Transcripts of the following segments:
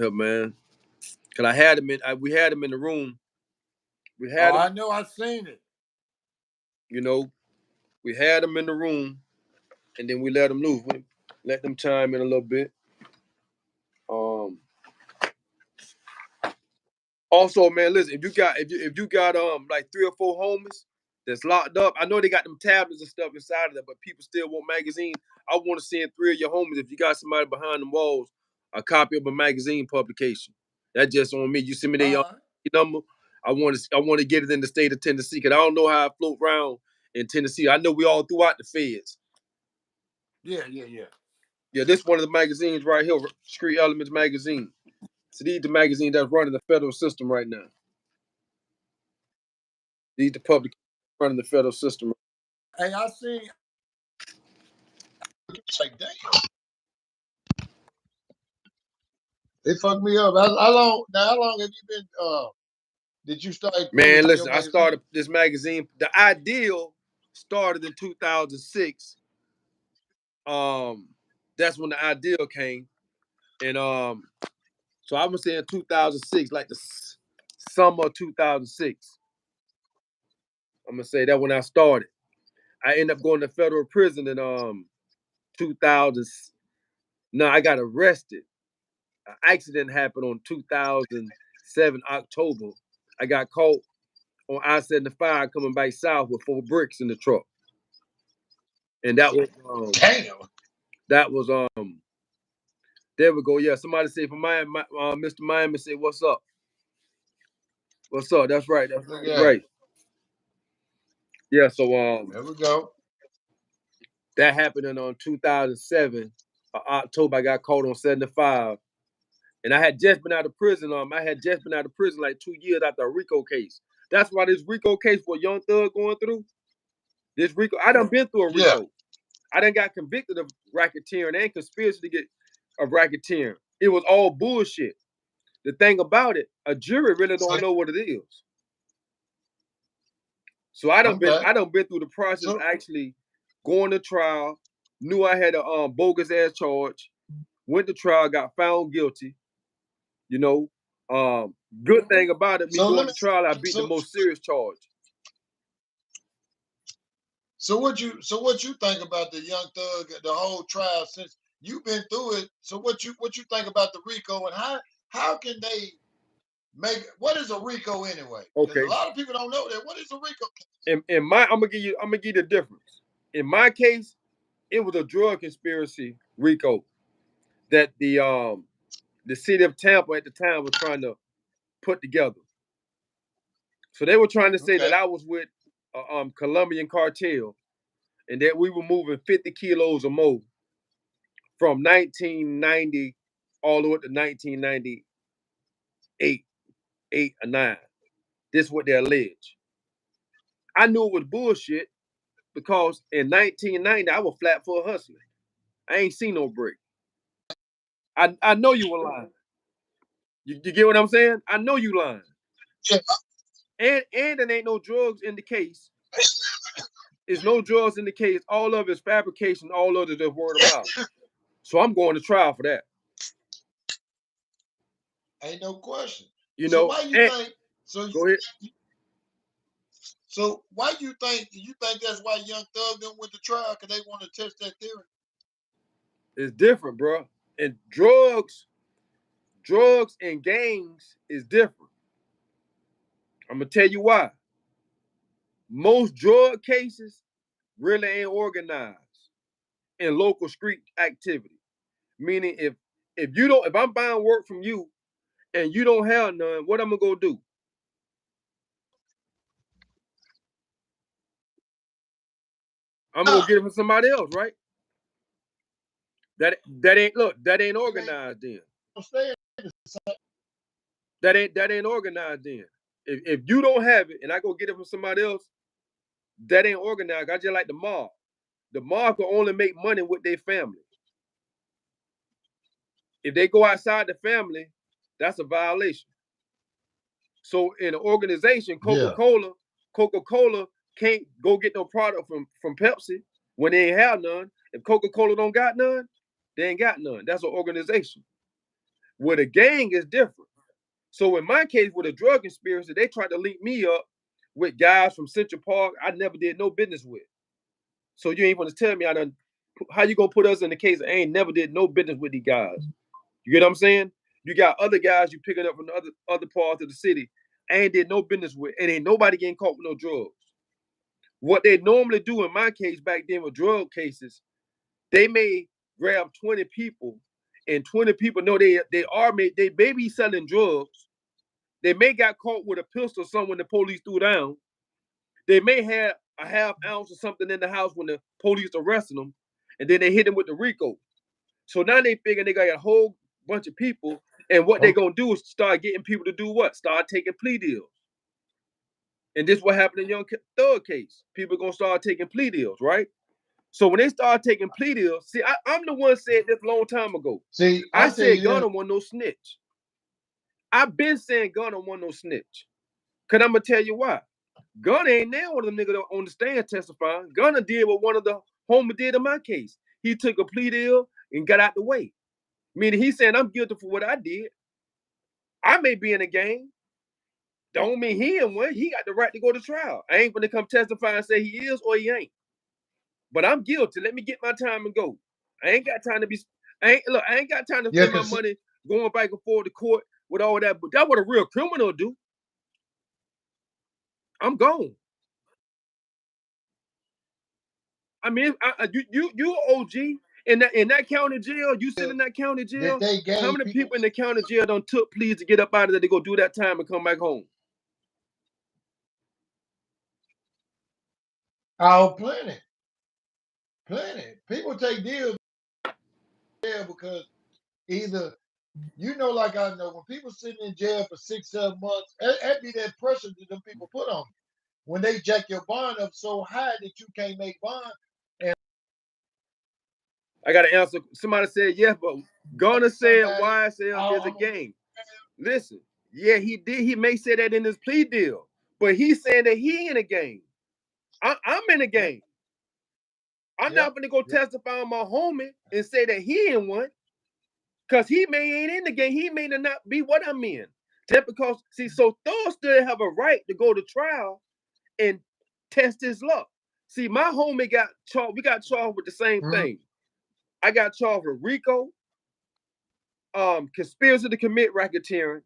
Yeah, man. Cause I had him in. We had him in the room. We had. I know. I seen it. You know, we had him in the room, and then we let him loose. We let them chime in a little bit. Also, man, listen. If you got like 3 or 4 homies that's locked up, I know they got them tablets and stuff inside of there, but people still want magazines. I want to send 3 of your homies, if you got somebody behind them walls, a copy of a magazine publication. That's just on me. You send me their number. I want to get it in the state of Tennessee, because I don't know how I float around in Tennessee. I know we all throughout the feds. Yeah. Yeah, this one of the magazines right here, Street Elements magazine. So these the magazine that's running the federal system right now. These the public running the federal system. Hey, I seen. It's like, damn. It fucked me up. How long have you been? Did you start? Man, listen, I started this magazine. The ideal started in 2006. That's when the ideal came, and so I'm gonna say in 2006, like the summer of 2006. I'm gonna say that when I started. I ended up going to federal prison in 2000. No, I got arrested. An accident happened on 2007 October. I got caught on I-75 coming back south with 4 bricks in the truck, and that was damn. That was There we go. Yeah, somebody say from Miami, Mr. Miami say, "What's up? What's up?" That's right. That's right. Yeah. So there we go. That happened in 2007 October. I got caught on 75, and I had just been out of prison. I had just been out of prison like 2 years after a RICO case. That's why this RICO case for Young Thug going through. This RICO, I done been through a RICO. Yeah. I done got convicted of racketeering and conspiracy to get of racketeering. It was all bullshit. The thing about it, a jury really don't know what it is. So I done been through the process actually going to trial, knew I had a bogus ass charge, went to trial, got found guilty. You know, good thing about it, me going to trial, I beat the most serious charge. So what you think about the Young Thug, the whole trial, since you've been through it? So what you think about the RICO, and how can they make, what is a RICO anyway? Okay, a lot of people don't know that. What is a RICO? In my, I'm gonna give you the difference. In my case, it was a drug conspiracy RICO that the city of Tampa at the time was trying to put together. So they were trying to say that I was with a Colombian cartel, and that we were moving 50 kilos or more from 1990 all the way to 1998, 8 or 9. This is what they allege. I knew it was bullshit because in 1990 I was flat for a hustler. I ain't seen no break. I know you were lying. You get what I'm saying? I know you lying. And there ain't no drugs in the case. There's no drugs in the case. All of it's fabrication. All of it is word of mouth. So I'm going to trial for that. Ain't no question. You know. So why you think? So go ahead. So why you think that's why Young Thug didn't went to trial? Because they want to test that theory. It's different, bro. And drugs and gangs is different. I'm gonna tell you why. Most drug cases really ain't organized in local street activity. Meaning, if I'm buying work from you and you don't have none, what I'm gonna go do? I'm gonna get it from somebody else, right? That ain't organized then. That ain't organized then. If you don't have it and I go get it from somebody else, that ain't organized. I just like the mob. The mob can only make money with their family. If they go outside the family, that's a violation. So in an organization, Coca-Cola can't go get no product from Pepsi when they ain't have none. If Coca-Cola don't got none, they ain't got none. That's an organization. With a gang is different. So in my case, with a drug conspiracy, they tried to link me up with guys from Central Park I never did no business with. So you ain't gonna tell me how you gonna put us in the case I ain't never did no business with these guys. You get what I'm saying? You got other guys you picking up from the other parts of the city, I ain't did no business with, and ain't nobody getting caught with no drugs. What they normally do in my case back then with drug cases, they may grab 20 people, and 20 people know they may be selling drugs. They may got caught with a pistol or something when the police threw down. They may have a half ounce or something in the house when the police arrested them, and then they hit them with the RICO. So now they figure they got a whole bunch of people, and what they gonna do is start getting people to do what? Start taking plea deals. And this what happened in Young Thug case. People gonna start taking plea deals, right? So when they start taking plea deals, see, I'm the one said this a long time ago. See, I said Gunna wasn't no snitch. I've been saying Gunna wasn't no snitch. Cause I'm gonna tell you why. Gunna ain't now one of them niggas on the stand testifying. Gunna did what one of the homies did in my case. He took a plea deal and got out the way. Meaning he's saying I'm guilty for what I did. I may be in a gang. Don't mean he in one. He got the right to go to trial. I ain't gonna come testify and say he is or he ain't. But I'm guilty. Let me get my time and go. I ain't got time to be. I ain't got time to spend my money going back and forth to court with all that. But that's what a real criminal do. I'm gone. I mean, you OG in that county jail. You sit in that county jail. How many people in the county jail done took pleas to get up out of there to go do that time and come back home? Oh, plenty. People take deals because either like I know when people sitting in jail for 6-7 months, that be that pressure that them people put on you. When they jack your bond up so high that you can't make bond. And I got to answer. Somebody said yes, but Gunna said YSL is a gang. Listen, yeah, he did. He may say that in his plea deal, but he's saying that he in a gang. I'm in a gang. I'm not gonna go testify on my homie and say that he in one, cause he may ain't in the gang. He may not be what I'm in. Just because, see, so Thor still have a right to go to trial and test his luck. See, my homie got charged. We got charged with the same thing. I got charged with RICO, conspiracy to commit racketeering,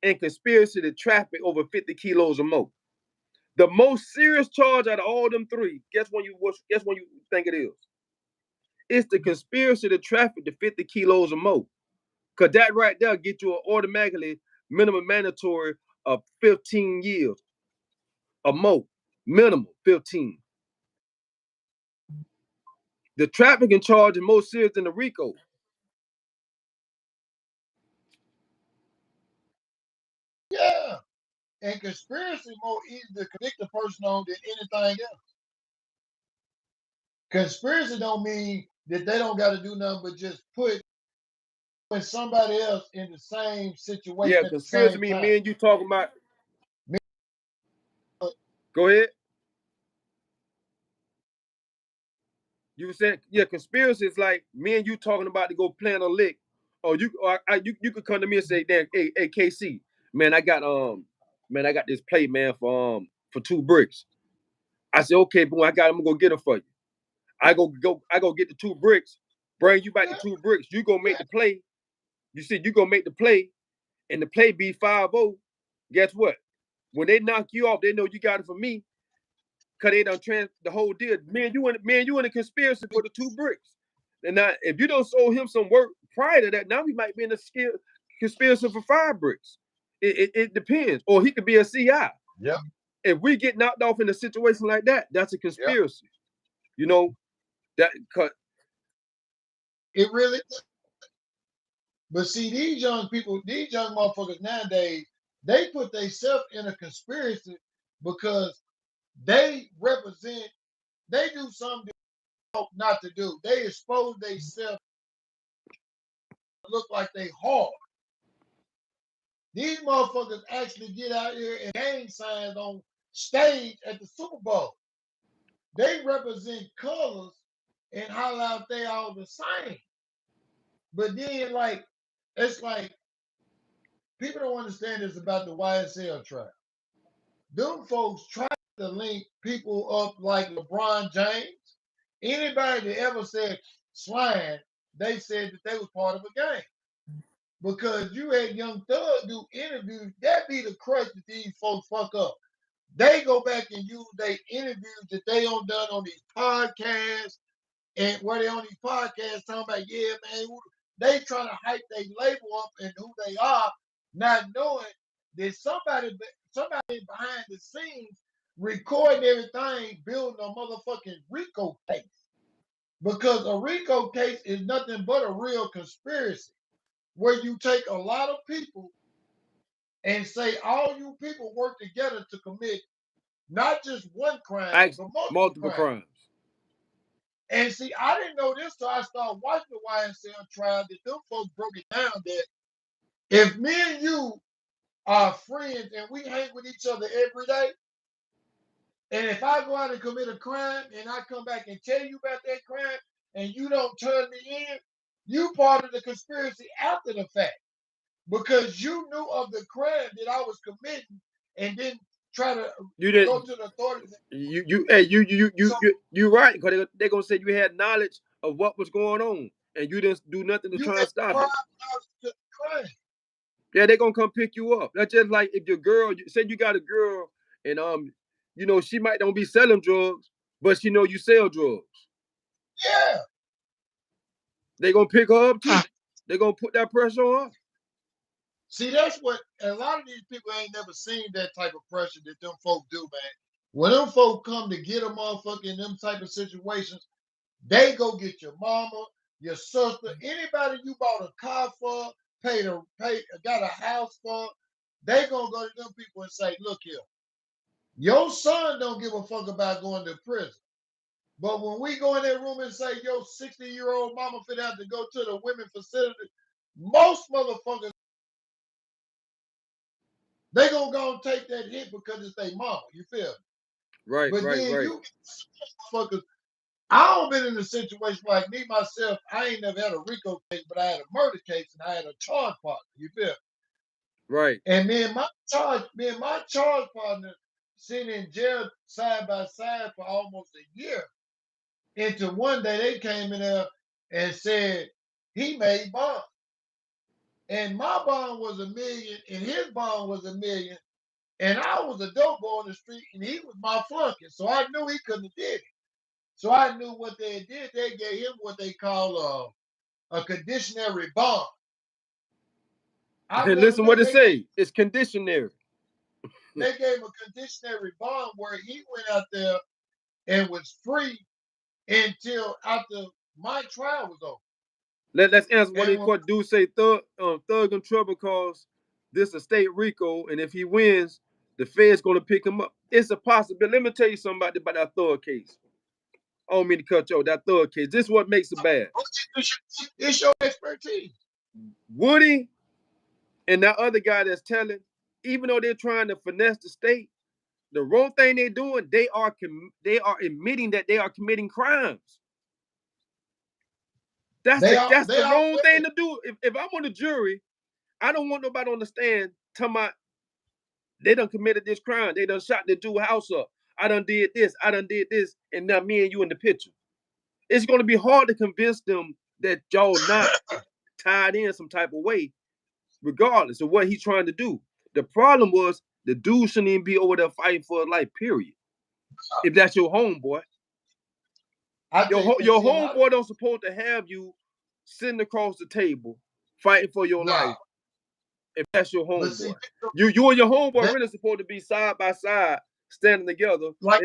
and conspiracy to traffic over 50 kilos or more. The most serious charge out of all them three, guess when you think it is? It's the conspiracy to traffic to 50 kilos or more. Cause that right there get you an automatically minimum mandatory of 15 years or more. Minimum 15. The trafficking charge is more serious than the RICO. Yeah. And conspiracy more easy to convict a person on than anything else. Conspiracy don't mean that they don't got to do nothing but just put somebody else in the same situation. Yeah, conspiracy mean me and you talking about. Go ahead. You were saying, yeah, conspiracy is like me and you talking about to go plan a lick. Or you could come to me and say, damn, hey KC, man, I got this plate, man, for 2 bricks. I said, okay, boom, I got them, I'm gonna go get them for you. I go get the 2 bricks, bring you back the 2 bricks. You go make the play. You said you gonna make the play, and the play be 5-0. Guess what? When they knock you off, they know you got it from me. Cause they done the whole deal. Me and you in a conspiracy for the 2 bricks. And now, if you don't sold him some work prior to that, now we might be in a conspiracy for 5 bricks. It depends. Or he could be a CI. Yeah. If we get knocked off in a situation like that, that's a conspiracy. You know, that cut. It really. But see, these young people, these young motherfuckers nowadays, they put themselves in a conspiracy because they do something not to do. They expose themselves look like they hard. These motherfuckers actually get out here and gang signs on stage at the Super Bowl. They represent colors and holler out they all the same. But then it's like people don't understand this about the YSL trial. Them folks try to link people up like LeBron James. Anybody that ever said slime, they said that they was part of a gang. Because you had Young Thug do interviews, that be the crutch that these folks fuck up. They go back and use their interviews that they done on these podcasts, and where they on these podcasts talking about, yeah, man, they trying to hype their label up and who they are, not knowing that somebody behind the scenes recording everything, building a motherfucking RICO case. Because a RICO case is nothing but a real conspiracy, where you take a lot of people and say all you people work together to commit not just one crime, but multiple crimes. And see, I didn't know this till I started watching the YSL trial, that them folks broke it down that if me and you are friends and we hang with each other every day, and if I go out and commit a crime and I come back and tell you about that crime and you don't turn me in, you part of the conspiracy after the fact. Because you knew of the crime that I was committing and then try to go to the authorities. You right, because they're gonna say you had knowledge of what was going on and you didn't do nothing to try and stop it. Yeah, they're gonna come pick you up. That's just like if your girl, say you got a girl and you know, she might don't be selling drugs, but she know you sell drugs. Yeah. They're gonna pick her up too. They're gonna put that pressure on her. See, that's what a lot of these people ain't never seen, that type of pressure that them folk do, man. When them folk come to get a motherfucker in them type of situations, they go get your mama, your sister, anybody you bought a car for, got a house for, they gonna go to them people and say, look here, your son don't give a fuck about going to prison. But when we go in that room and say, your 60-year-old mama fit out to go to the women facility, most motherfuckers, they gonna go and take that hit because it's their mama. You feel me? Right, but then you motherfuckers. I don't been in a situation like me myself. I ain't never had a RICO case, but I had a murder case and I had a charge partner. You feel me? Right. And me and my charge partner sitting in jail side by side for almost a year. Until one day they came in there and said he made bond. And my bond was $1 million and his bond was $1 million. And I was a dope boy on the street and he was my flunky. So I knew he couldn't have did it. So I knew what they did. They gave him what they call a conditionary bond. And listen what it say. It's conditionary. They gave him a conditionary bond where he went out there and was free until after my trial was over. Let's answer what the court do say. Thug in trouble cause this a state RICO, and if he wins, the Fed's gonna pick him up. It's a possibility. Let me tell you something about that Thug case. I don't mean to cut you off. That Thug case. This is what makes it bad. It's your expertise. Woody and that other guy that's telling, even though they're trying to finesse the state, the wrong thing they're doing, they are admitting that they are committing crimes. That's the wrong thing to do. If I'm on the jury, I don't want nobody on the stand telling me they done committed this crime. They done shot the dude house up. I done did this. I done did this. And now me and you in the picture. It's going to be hard to convince them that y'all not tied in some type of way, regardless of what he's trying to do. The problem was the dude shouldn't even be over there fighting for a life, period. If that's your homeboy. Your homeboy don't supposed to have you sitting across the table fighting for your life. If that's your homeboy, you and your homeboy really supposed to be side by side, standing together, like,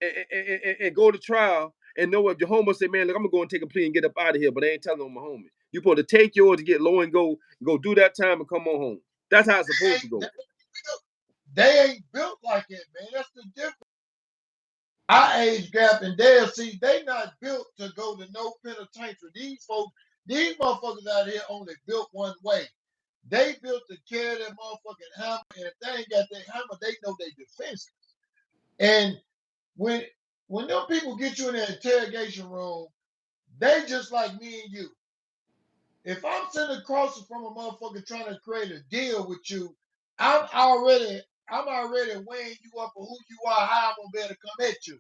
and go to trial. And know if your homeboy say, "Man, look, I'm gonna go and take a plea and get up out of here," but they ain't telling on my homie. You supposed to take yours to get low and go do that time and come on home. That's how it's supposed to go. They ain't built like it, man. That's the difference. Our age gap and they'll see they not built to go to no penitentiary. These motherfuckers out here only built one way. They built to carry that motherfucking hammer, and if they ain't got that hammer, they know they defenseless. And when them people get you in the interrogation room, they just like me and you. if I'm sitting across from a motherfucker trying to create a deal with you, I'm already weighing you up for who you are, how I'm gonna be able to come at you.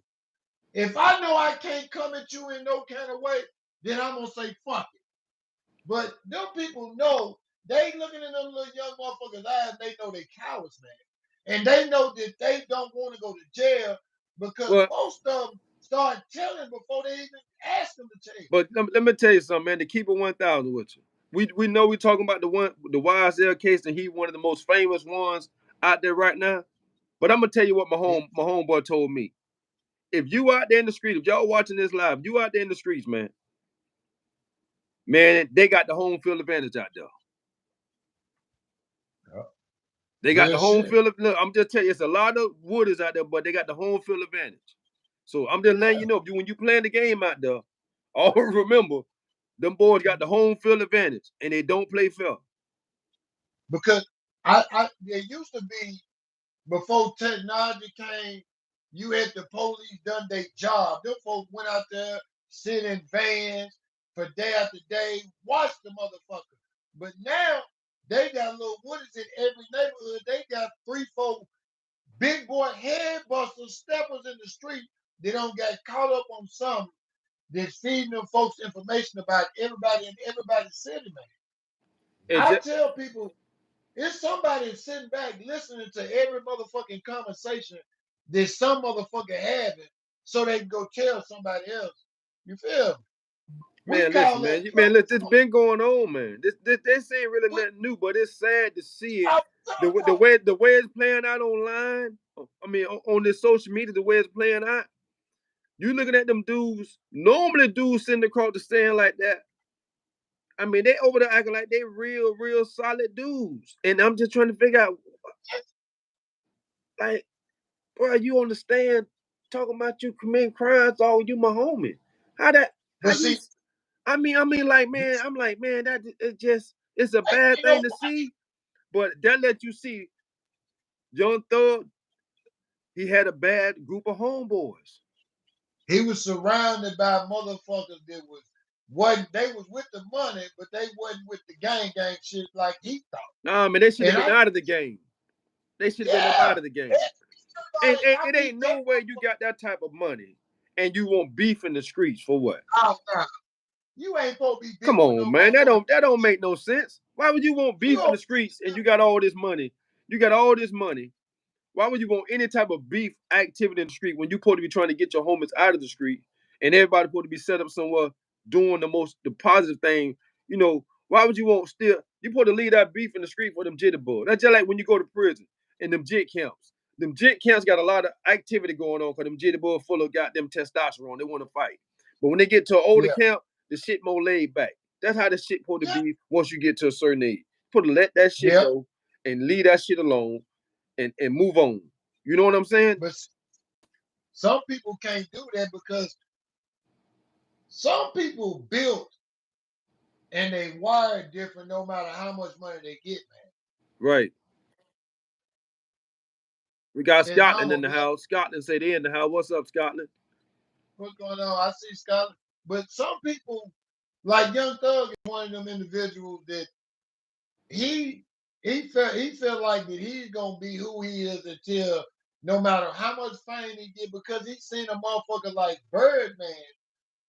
If I know I can't come at you in no kind of way, then I'm gonna say fuck it. But them people know, they looking in them little young motherfuckers' eyes, they know they cowards, man. And they know that they don't want to go to jail because Well, most of them start telling before they even ask them to tell. but let me tell you something, man. To keep it 1,000 with you, we know we talking about the YSL case, and he one of the most famous ones out there right now. But I'm gonna tell you what my homeboy told me. If you out there in the street, if y'all watching this live, you out there in the streets, man, they got the home field advantage out there. They got the home field. Look, I'm just telling you, it's a lot of wooders out there, but they got the home field advantage. So I'm just letting you know, when you playing the game out there, always remember, them boys got the home field advantage, and they don't play fair. Because there used to be, before technology came, you had the police done their job. Them folks went out there, sit in vans for day after day, watch the motherfucker. But now they got little woodies in every neighborhood. They got 3, 4 big boy head busters, steppers in the street. They don't get caught up on something that's feeding them folks information about everybody in everybody's city, man. I tell people, it's somebody sitting back listening to every motherfucking conversation that some motherfucker having so they can go tell somebody else. You feel me? Man, listen, man. Look, this been going on, man. This ain't really nothing new, but it's sad to see it. The way it's playing out online. I mean, on this social media, the way it's playing out. You looking at them dudes. Normally, dudes sitting across the stand like that. I mean, they over there acting like they real solid dudes. And I'm just trying to figure out, like, bro, you understand talking about you committing crimes, all you my homie. How you? I mean, like, man, I'm like, man, that it's a bad thing to see, but that let you see, Young Thug, he had a bad group of homeboys. He was surrounded by motherfuckers that they was with the money, but they wasn't with the gang shit like he thought. Nah, man, they should have been out of the game. They should have been up out of the game. And it ain't no way you got that type of money and you want beef in the streets for what? Oh, nah. You ain't supposed to be beef. Come on, man. That don't make no sense. Why would you want beef in the streets and you got all this money? You got all this money. Why would you want any type of beef activity in the street when you're supposed to be trying to get your homies out of the street and everybody supposed to be set up somewhere doing the positive thing? You know, why would you want you're supposed to leave that beef in the street for them jitterbugs? That's just like when you go to prison and them jit camps. Them jit camps got a lot of activity going on because them jitterbugs full of goddamn testosterone. They want to fight. But when they get to an older camp, the shit more laid back. That's how the shit supposed to be once you get to a certain age. Supposed to let that shit go and leave that shit alone. And move on. You know what I'm saying? But some people can't do that because some people built and they wired different no matter how much money they get, man. Right. We got Scotland in the house. Scotland say they in the house. What's up, Scotland? What's going on? I see Scotland. But some people, like Young Thug, is one of them individuals that he felt like that he's gonna be who he is until no matter how much fame he get, because he's seen a motherfucker like Birdman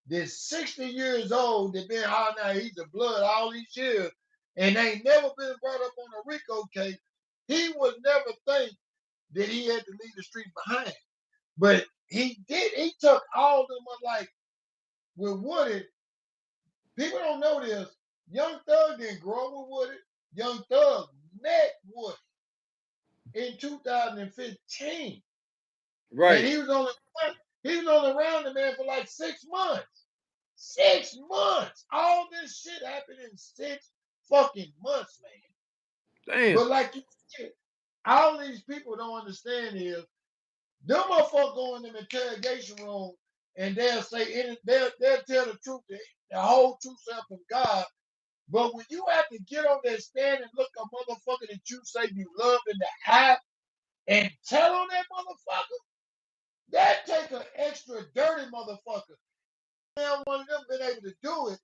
that's 60 years old that been out now, he's a blood all these years and ain't never been brought up on a RICO case. He would never think that he had to leave the street behind. But he did. He took all them, like with Woody. People don't know this. Young Thug didn't grow up with Woody. Young Thug met Woody in 2015. Right. And he was only around the man for like 6 months. 6 months. All this shit happened in 6 fucking months, man. Damn. But like you said, all these people don't understand is them motherfuckers go in the interrogation room and they'll say they'll tell the truth, the whole truth self from God. But when you have to get on that stand and look a motherfucker that you say you love in the eye and tell on that motherfucker, that take an extra dirty motherfucker. Now one of them been able to do it,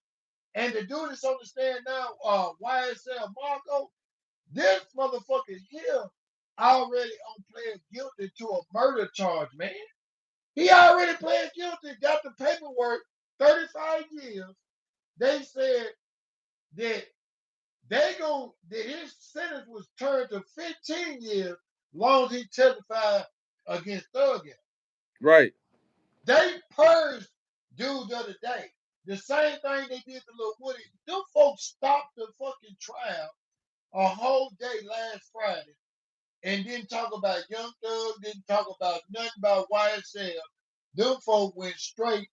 And the dude that's on the stand now, YSL Marco, this motherfucker here already on plead guilty to a murder charge, man. He already pled guilty, got the paperwork, 35 years. They said that that his sentence was turned to 15 years long as he testified against Thugger. Right. They purged dude the other day. The same thing they did to Lil Woody. Them folks stopped the fucking trial a whole day last Friday and didn't talk about Young Thug, didn't talk about nothing about YSL. Them folks went straight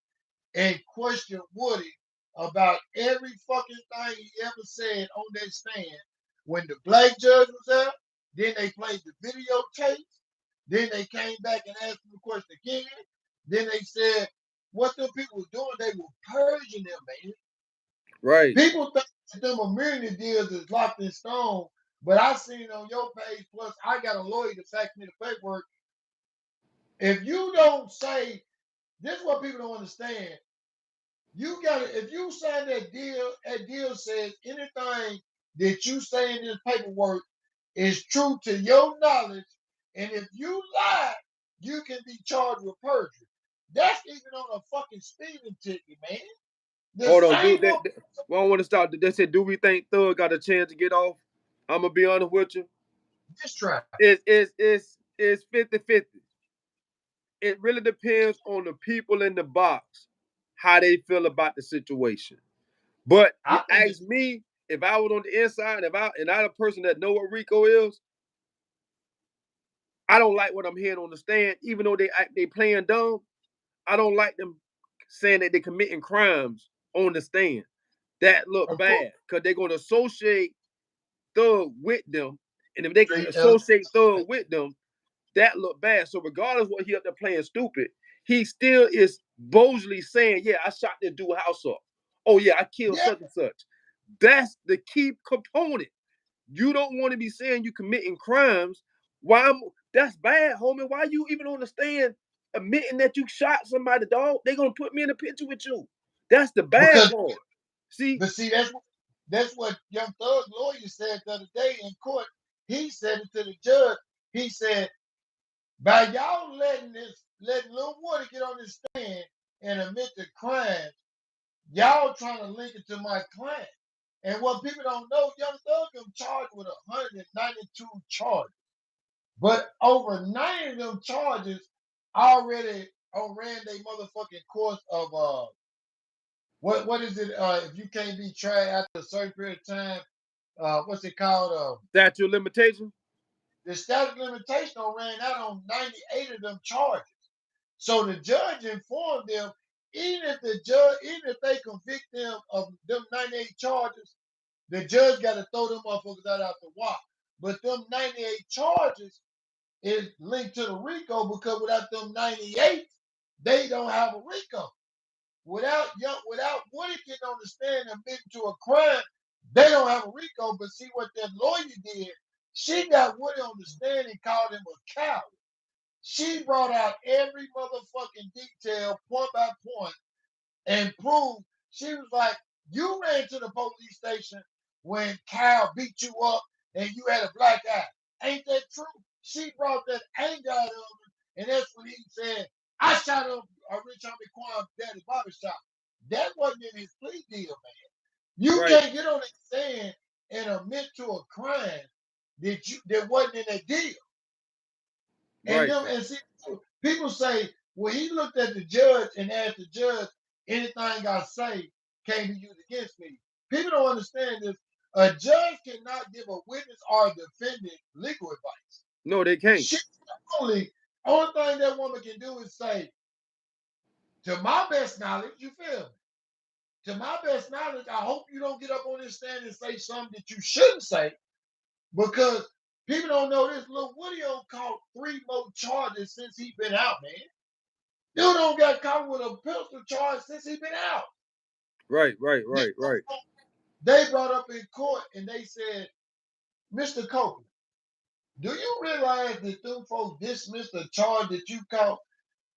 and questioned Woody about every fucking thing he ever said on that stand. When the black judge was out, then they played the videotapes. Then they came back and asked him the question again. Then they said what them people were doing, they were purging them, man. Right. People think that them immunity deals is locked in stone, but I seen on your page, plus I got a lawyer to fax me the paperwork. If you don't say, this is what people don't understand. You gotta, if you sign that deal says anything that you say in this paperwork is true to your knowledge, and if you lie, you can be charged with perjury. That's even on a fucking speeding ticket, man. Hold on, dude. Well, I want to stop. They said, do we think Thug got a chance to get off? I'm gonna be honest with you. This try. It's 50-50. It really depends on the people in the box, how they feel about the situation. But you ask me, if I was on the inside, and I'm a person that know what RICO is, I don't like what I'm hearing on the stand, even though they playing dumb. I don't like them saying that they're committing crimes on the stand. That look bad because they're going to associate Thug with them, and if they can associate Thug with them, that look bad. So regardless of what he up there playing stupid, he still is boldly saying, "Yeah, I shot this dude house up. Oh yeah, I killed such and such." That's the key component. You don't want to be saying you committing crimes. That's bad, homie. Why you even on the stand admitting that you shot somebody, dog? They gonna put me in a picture with you. That's the bad part. See, but see, that's what Young Thug lawyer said the other day in court. He said it to the judge. He said, by y'all letting Lil Woody get on this stand and admit the crime, y'all trying to link it to my client. And what people don't know, Young Thug them charged with 192 charges. But over 90 of them charges already ran their motherfucking course of what is it? If you can't be tried after a certain period of time, what's it called? Statute of limitation. The statute of limitation ran out on 98 of them charges. So the judge informed them, even if they convict them of them 98 charges, the judge got to throw them motherfuckers out the walk. But them 98 charges is linked to the RICO because without them 98, they don't have a RICO. Without Woody getting on the stand and admitting to a crime, they don't have a RICO. But see what that lawyer did, she got Woody on the stand and called him a coward. She brought out every motherfucking detail, point by point, and proved. She was like, you ran to the police station when Kyle beat you up and you had a black eye. Ain't that true? She brought that anger out of him, and that's when he said, I shot up a Rich Homie Quan Daddy barbershop. That wasn't in his plea deal, man. You can't get on the stand and admit to a crime that wasn't in that deal. And see, people say, well, he looked at the judge and asked the judge, anything I say can't be used against me. People don't understand this. A judge cannot give a witness or a defendant legal advice. No, they can't. Only thing that woman can do is say, to my best knowledge, you feel me? To my best knowledge, I hope you don't get up on this stand and say something that you shouldn't say, because people don't know this. Lil Woody caught 3 more charges since he been out, man. Dude don't got caught with a pistol charge since he been out. Right. They brought up in court and they said, Mr. Copeland, do you realize that them folks dismissed a charge that you caught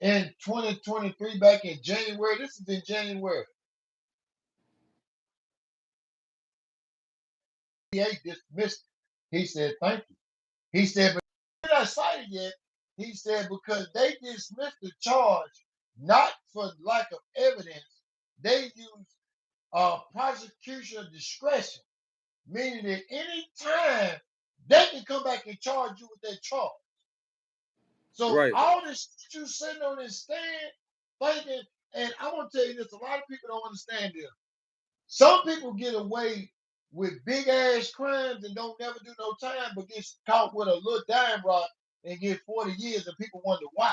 in 2023 back in January? This is in January. dismissed it. He said, thank you. He said, but you're not cited yet. He said, because they dismissed the charge not for lack of evidence, they used prosecution discretion, meaning that any time they can come back and charge you with that charge. So Right. all this shit you sitting on this stand thinking, and I want to tell you this, a lot of people don't understand this. Some people get away with big ass crimes and don't never do no time, but get caught with a little dime rock and get 40 years, and people wonder why.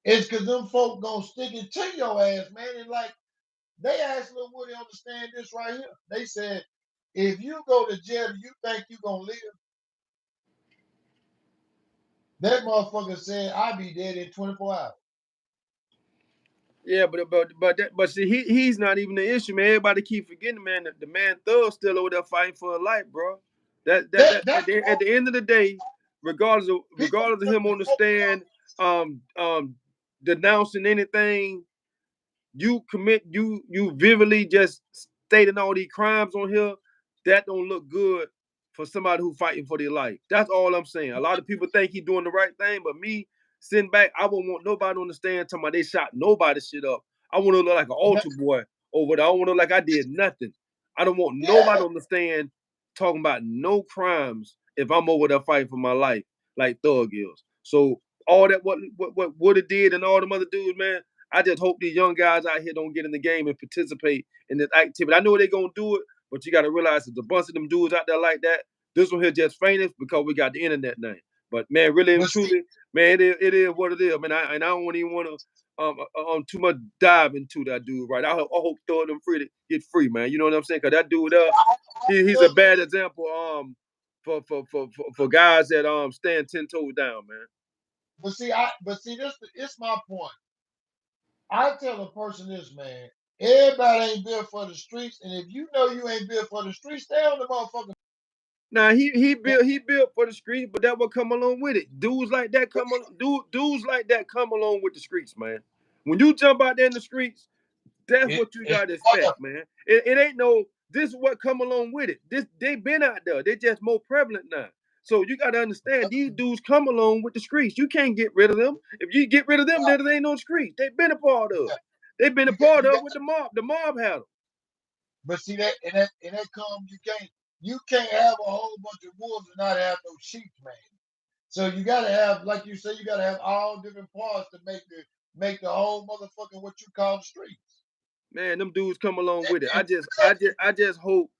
It's because them folk gonna stick it to your ass, man. And like they asked Lil Woody, understand this right here. They said, if you go to jail, do you think you gonna live? That motherfucker said, I'll be dead in 24 hours. Yeah, but see, he's not even the issue, man. Everybody keep forgetting, man. The man Thug still over there fighting for his life, bro. At the end of the day, regardless of him on the stand, denouncing anything, you vividly just stating all these crimes on here. That don't look good for somebody who fighting for their life. That's all I'm saying. A lot of people think he's doing the right thing, but me sitting back, I won't want nobody on the stand talking about they shot nobody's shit up. I want to look like an altar boy over there. I want to look like I did nothing. I don't want nobody on the stand talking about no crimes if I'm over there fighting for my life like Thug is. So all that what Woody did and all them other dudes, man, I just hope these young guys out here don't get in the game and participate in this activity. I know they're gonna do it, but you got to realize there's a bunch of them dudes out there like that. This one here just famous because we got the internet name. But man, really and truly, man, it is what it is, man. I don't even want to too much dive into that dude, right? I hope Thug them free to get free, man. You know what I'm saying? Cause that dude, he's a bad example, for guys that stand 10 toes down, man. But see, this it's my point. I tell a person this, man. Everybody ain't built for the streets, and if you know you ain't built for the streets, stay on the motherfucker. Now he built for the streets, but that will come along with it. Dudes like that come along with the streets, man. When you jump out there in the streets, that's what you gotta expect, man. It ain't no. This is what come along with it. They been out there. They just more prevalent now. So you gotta understand these dudes come along with the streets. You can't get rid of them. If you get rid of them, there ain't no streets. They've been a part of. They've been a part of with the mob. The mob had them. But see that comes, you can't have a whole bunch of wolves and not have no sheep, man. So you gotta have, like you say, you gotta have all different parts to make the whole motherfucking what you call the streets. Man, them dudes come along with it. I just hope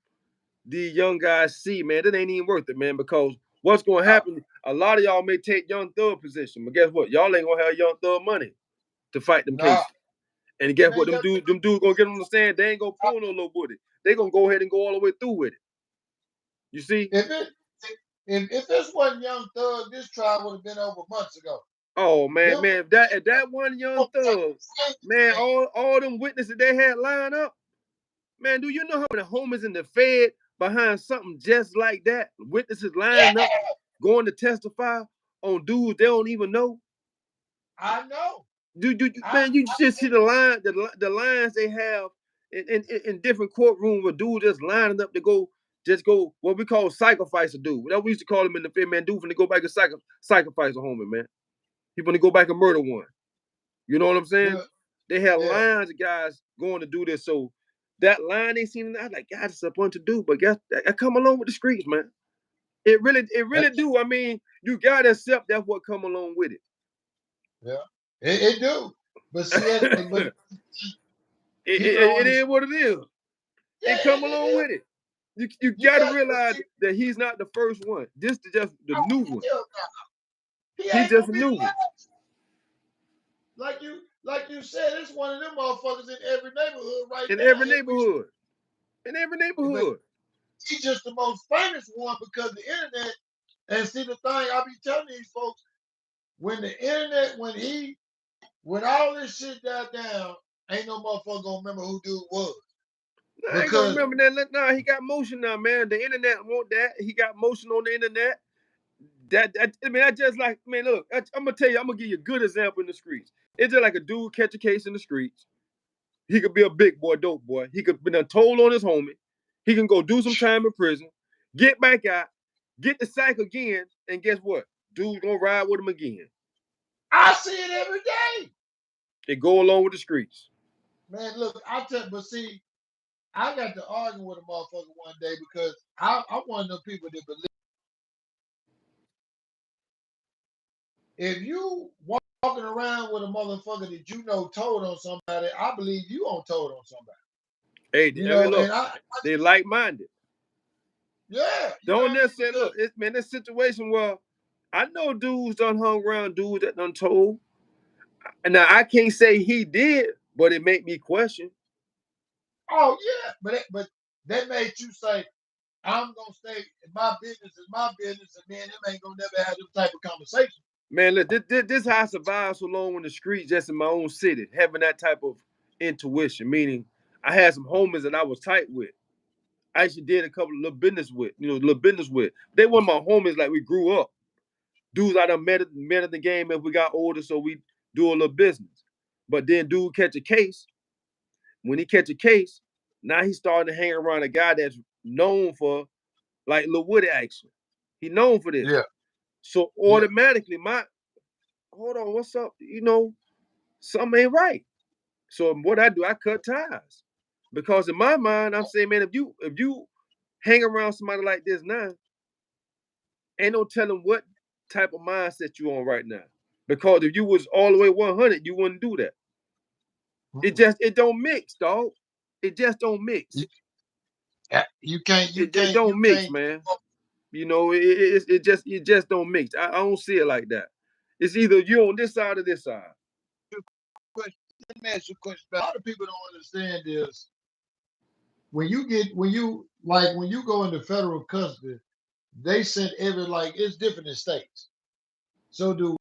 these young guys see, man, that ain't even worth it, man, because what's gonna happen, a lot of y'all may take Young Thug position, but guess what? Y'all ain't gonna have Young Thug money to fight them cases. And guess what? Them dudes gonna get on the stand, they ain't gonna pull no little booty. They gonna go ahead and go all the way through with it. You see? If this wasn't Young Thug, this trial would have been over months ago. Oh man, if that one Young Thug, man, all them witnesses they had lined up, man, do you know how many homies in the Fed behind something just like that? Witnesses lined up, going to testify on dudes they don't even know. I know. Man, you just see the lines they have in different courtrooms where dudes just lining up to go what we call sacrifice a dude. That we used to call him in the Fed, man, dude finna go back and sacrifice a homie, man. He finna go back and murder one. You know what I'm saying? They had lines of guys going to do this. So that line they seen, I was like, God, it's a bunch of dudes, but guess I come along with the streets, man. It really do. I mean, you gotta accept that's what come along with it. Yeah, it do. But see, it is what it is. It come along with it. You gotta realize that he's not the first one. This is just the new one. He's just a new one. Like you said, it's one of them motherfuckers in every neighborhood right now. In every neyborhood. He's just the most famous one because the internet. And see, the thing I be telling these folks, when the internet, when all this shit died down, ain't no motherfucker gonna remember who dude was. I ain't gonna remember that. Nah, he got motion now, man. The internet want that. He got motion on the internet. I just like, man, look, I'm gonna tell you, I'm gonna give you a good example in the streets. It's just like a dude catch a case in the streets. He could be a big boy, dope boy. He could be done told on his homie. He can go do some time in prison. get back out, get the sack again, and guess what? Dude's gonna ride with him again. I see it every day. They go along with the streets. Man, look, but see, I got to argue with a motherfucker one day because I'm one of them people that believe if you walking around with a motherfucker that you know told on somebody, I believe you on told on somebody. Hey, You I mean, know, look, and they like-minded. yeah, you know Don't what I mean? necessarily look. It's man, this situation where I know dudes done hung around dudes that done told. And now I can't say he did, but it made me question. Oh yeah, but that made you say, I'm gonna stay. My business is my business, and then them ain't gonna never have this type of conversation. Man, look, this how I survived so long in the streets, just in my own city, having that type of intuition. Meaning, I had some homies that I was tight with. I actually did a couple of little business with, little business with. They weren't my homies like we grew up. Dudes I done met in the game as we got older, so we do a little business. But then dude catch a case. When he catch a case, now he's starting to hang around a guy that's known for like Lil Woody action. He known for this. Yeah. So Yeah. automatically, hold on, what's up? Something ain't right. So what I do, I cut ties. Because in my mind, I'm saying, man, if you hang around somebody like this now, ain't no telling what type of mindset you on right now. Because if you was all the way 100, you wouldn't do that. It don't mix, dog. It just don't mix. You can't. It don't mix, man. It just don't mix. I don't see it like that. It's either you on this side or this side. Let me ask you a question. A lot of people don't understand this. When you go into federal custody, they send it's different in states. So do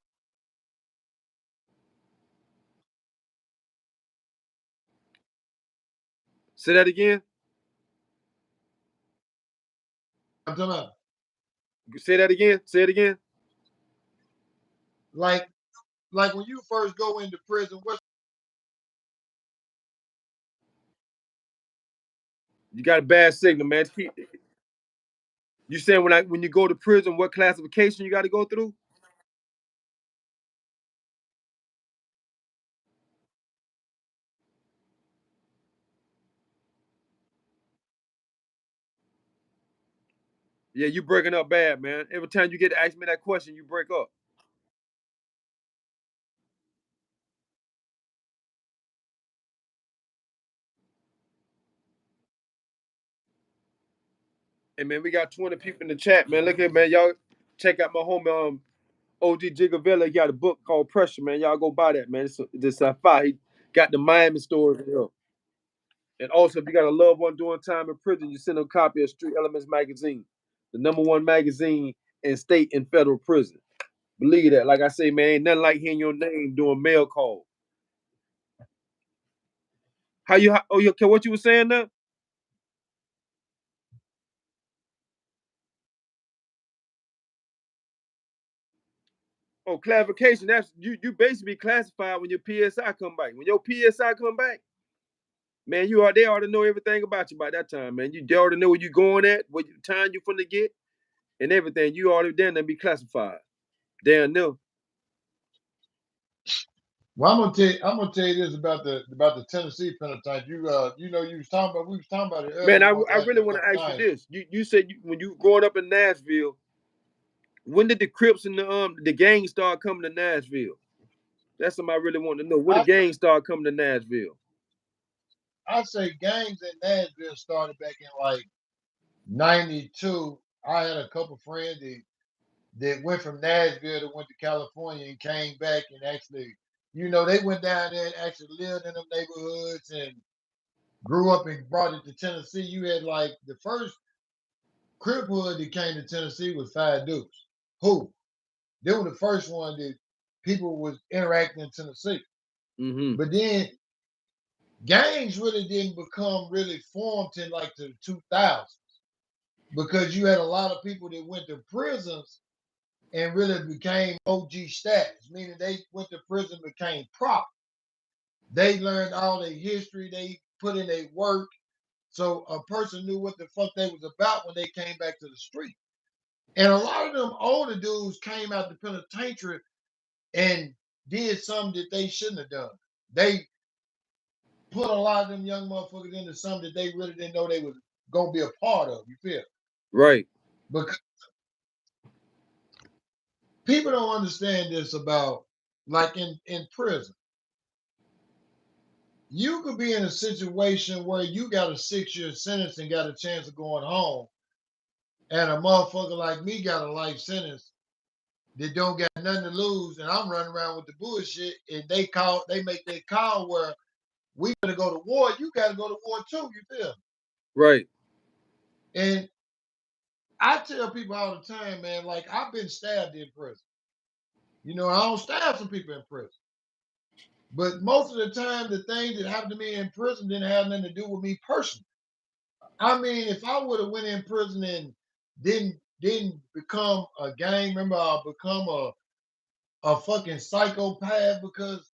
Say that again. I'm talking about Say that again. Say it again. like when you first go into prison, what You got a bad signal, man. You saying when you go to prison, what classification you got to go through? Yeah, you breaking up bad, man. Every time you get to ask me that question, you break up. Hey, man, we got 20 people in the chat, man. Look at man, y'all check out my homie OG Gigavella. He got a book called Pressure, man. Y'all go buy that, man. This fire. He got the Miami story for him. And also, if you got a loved one doing time in prison, you send them a copy of Street Elements magazine, the #1 magazine in state and federal prison. Believe that. Like I say, man, ain't nothing like hearing your name doing mail call. Okay, what you were saying now? Oh, classification. That's you basically classified when your PSI come back. When your PSI come back, man, they already know everything about you by that time, man. They already know where you going at, what time you finna get, and everything. You already then be classified. Damn no. well, I'm gonna tell you this about the Tennessee penitentiary. You we was talking about it earlier. Man, I really want to ask you this. You said when you growing up in Nashville, when did the Crips and the gang start coming to Nashville? That's something I really want to know. When the gang start coming to Nashville? I'd say gangs in Nashville started back in like '92. I had a couple friends that went from Nashville to went to California and came back and actually, they went down there and actually lived in them neighborhoods and grew up and brought it to Tennessee. You had like the first Crip hood that came to Tennessee was Five Dukes. Who? They were the first one that people was interacting in Tennessee. Mm-hmm. But then gangs really didn't become really formed in like the 2000s because you had a lot of people that went to prisons and really became OG status, meaning they went to prison, became prop. They learned all their history, they put in their work, So a person knew what the fuck they was about when they came back to the street. And a lot of them older dudes came out the penitentiary and did something that they shouldn't have done. They put a lot of them young motherfuckers into something that they really didn't know they was gonna be a part of. You feel? Right. Because people don't understand this about, like, in prison. You could be in a situation where you got a 6-year sentence and got a chance of going home, and a motherfucker like me got a life sentence that don't got nothing to lose, and I'm running around with the bullshit, and they make that call where we gotta go to war, you gotta go to war too, you feel? Right. And I tell people all the time, man, like, I've been stabbed in prison. You know, I don't stab some people in prison. But most of the time, the things that happened to me in prison didn't have nothing to do with me personally. I mean, if I would have went in prison and didn't become a gang member, I'll become a fucking psychopath because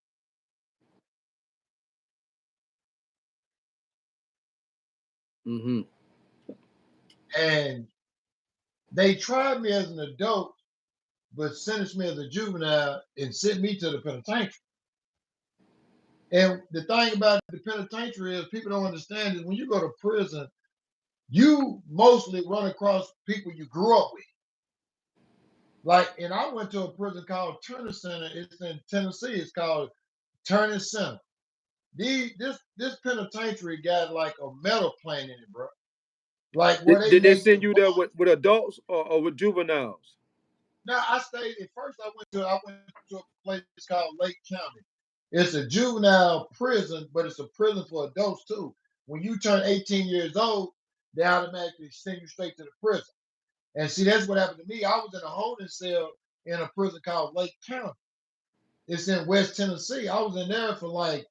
Mm-hmm. and they tried me as an adult, but sentenced me as a juvenile and sent me to the penitentiary. And the thing about the penitentiary is people don't understand is when you go to prison, you mostly run across people you grew up with. Like, and I went to a prison called Turner Center. It's in Tennessee. It's called Turner Center. This penitentiary got like a metal plant in it, bro. Like where they Did they make the send you there bunk. with adults or with juveniles? Now I stayed at first. I went to a place called Lake County. It's a juvenile prison, but it's a prison for adults too. When you turn 18 years old, they automatically send you straight to the prison. And see, that's what happened to me. I was in a holding cell in a prison called Lake County. It's in West Tennessee. I was in there for like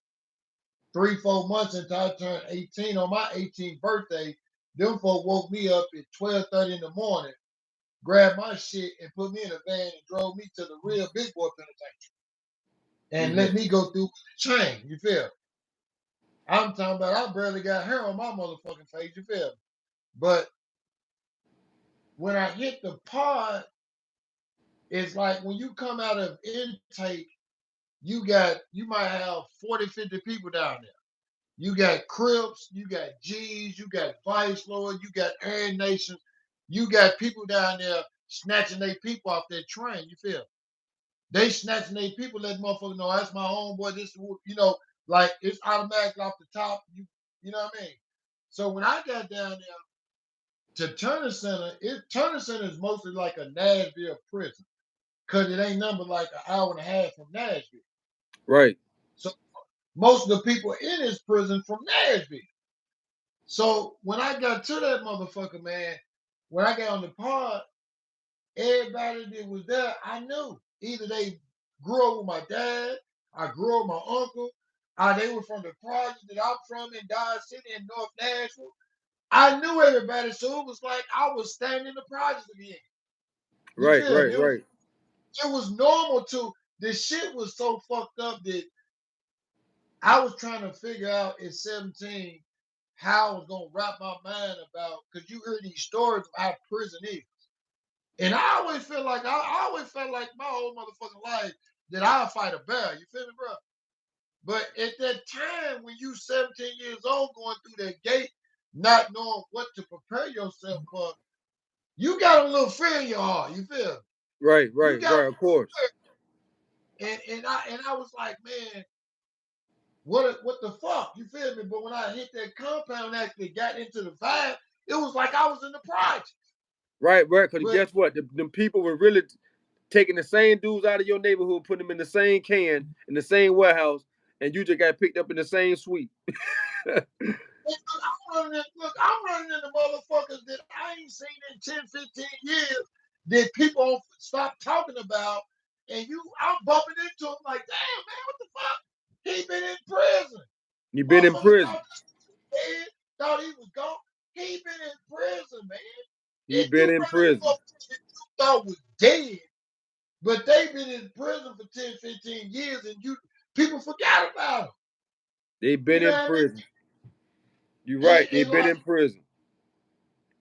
3, 4 months until I turned 18 on my 18th birthday. Them folk woke me up at 12:30 in the morning, grabbed my shit and put me in a van and drove me to the real big boy penitentiary and Mm-hmm. let me go through the chain. You feel? I'm talking about I barely got hair on my motherfucking face. You feel? But when I hit the pod, it's like when you come out of intake, you might have 40, 50 people down there. You got Crips, you got G's, you got YSL, you got Air Nations, you got people down there snatching their people off their train. You feel? They snatching their people, let motherfuckers know that's my homeboy. This, like it's automatic off the top. You know what I mean? So when I got down there to Turner Center, Turner Center is mostly like a Nashville prison because it ain't number like an hour and a half from Nashville. Right. So most of the people in this prison from Nashville. So when I got to that motherfucker, man, when I got on the pod, everybody that was there, I knew. Either they grew up with my dad, I grew up with my uncle, they were from the project that I'm from in Dodge City in North Nashville. I knew everybody, so it was like I was standing in the project again. You Right. feel me? Right. Right. It was normal to. The shit was so fucked up that I was trying to figure out at 17 how I was gonna wrap my mind about, because you hear these stories of how prison is. And I always feel like I always felt like my whole motherfucking life that I'll fight a bear. You feel me, bro? But at that time when you 17 years old going through that gate, not knowing what to prepare yourself for, you got a little fear in your heart. You feel? Right. You Right. got Right. Of course. and I was like, man, what the fuck? You feel me? But when I hit that compound, actually got into the vibe, it was like I was in the project. Right. Right. Because But guess what? Them people were really taking the same dudes out of your neighborhood, putting them in the same can in the same warehouse, and you just got picked up in the same suite. I'm running into motherfuckers that I ain't seen in 10, 15 years that people don't stop talking about. And I'm bumping into them like, damn, man, what the fuck? He been in prison. You've been in Motherfucker prison. thought he was dead, thought he was gone. He been in prison, man. You've And been you in run into prison. motherfuckers that you thought was dead, but they been in prison for 10, 15 years, and people forgot about them. They've been You know in what I mean? prison. You're right. They've And been like, in prison.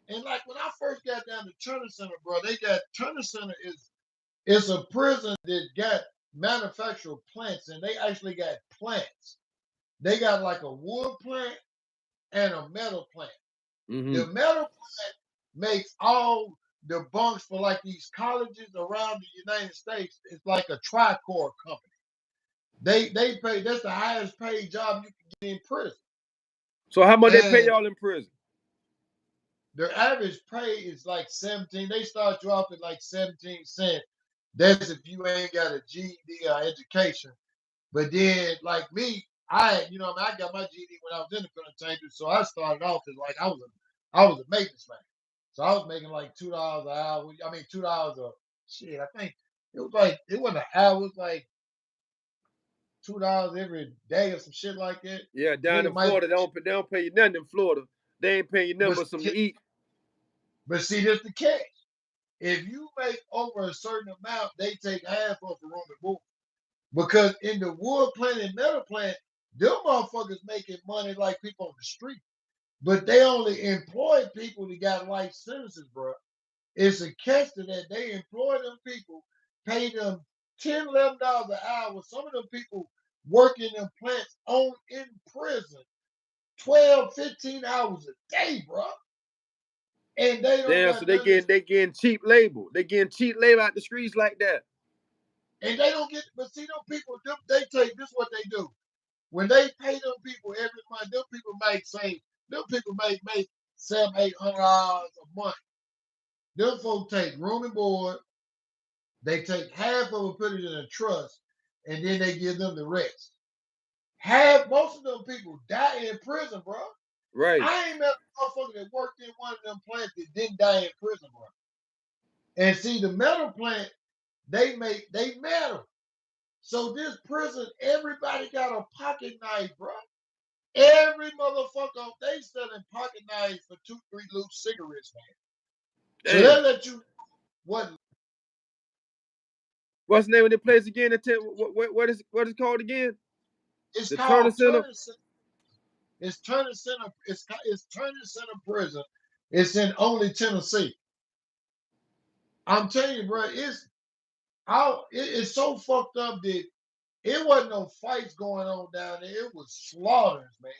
and like when I first got down to Turner Center, bro, they got Turner Center is a prison that got manufactured plants, and they actually got plants. They got like a wood plant and a metal plant. Mm-hmm. The metal plant makes all the bunks for like these colleges around the United States. It's like a tri-core company. They pay. That's the highest paid job you can get in prison. So how much they pay And y'all in prison? their average pay is like 17. They start you off at like 17 cents. That's if you ain't got a GED or education. But then, like me, I got my GED when I was in the penitentiary, so I started off as like I was a maintenance man. So I was making like $2 an hour. I mean, $2 a shit. I think it was like it wasn't an hour. It was like $2 every day or some shit like that. Yeah, down Nigga in might, Florida, they don't pay you nothing in Florida. They ain't paying you nothing but but something to eat. but see, that's the catch. If you make over a certain amount, they take half of the room and board. Because in the wood plant and metal plant, them motherfuckers making money like people on the street. But they only employ people that got life sentences, bro. It's a catch to that. They employ them people, pay them $10, $11 an hour. Some of them people work in them plants in prison 12, 15 hours a day, bro. And they don't Damn, so got none of this. they getting cheap labor. They getting cheap labor out the streets like that. And they don't get, but see, them people, they take this what they do. When they pay them people every month, them people make $700-800 a month. Them folks take room and board. They take half of it, put it in a trust, and then they give them the rest. Most of them people die in prison, bro. Right. I ain't met a motherfucker that worked in one of them plants that didn't die in prison, bro. And see, the metal plant, they metal. So this prison, everybody got a pocket knife, bro. Every motherfucker, they selling pocket knives for 2-3 loose cigarettes, man. Damn. So they let you what? What's the name of the place again? What is it called again? It's The called Turner Center. It's Turner Center. It's Turner Center Prison. It's in only Tennessee. I'm telling you, bro, it's so fucked up that it wasn't no fights going on down there. It was slaughters, man.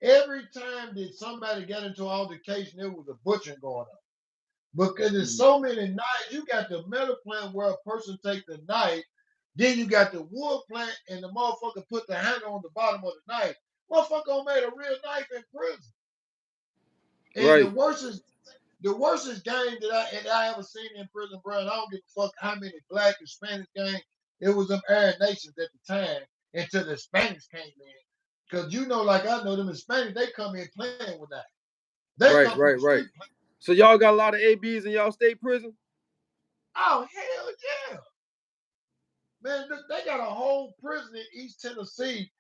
Every time that somebody got into an altercation, it was a butchering going on. Because there's so many knives. You got the metal plant where a person take the knife. Then you got the wood plant and the motherfucker put the handle on the bottom of the knife. Motherfucker made a real knife in prison. And Right. the worstest game that I ever seen in prison, bro, and I don't give a fuck how many black and Spanish games, it was them Arab nations at the time until the Spanish came in. Because like I know them in Spanish, they come in playing with that. They come from the street playing. So y'all got a lot of ABs in y'all state prison? Oh, hell yeah. Man, look, they got a whole prison in East Tennessee.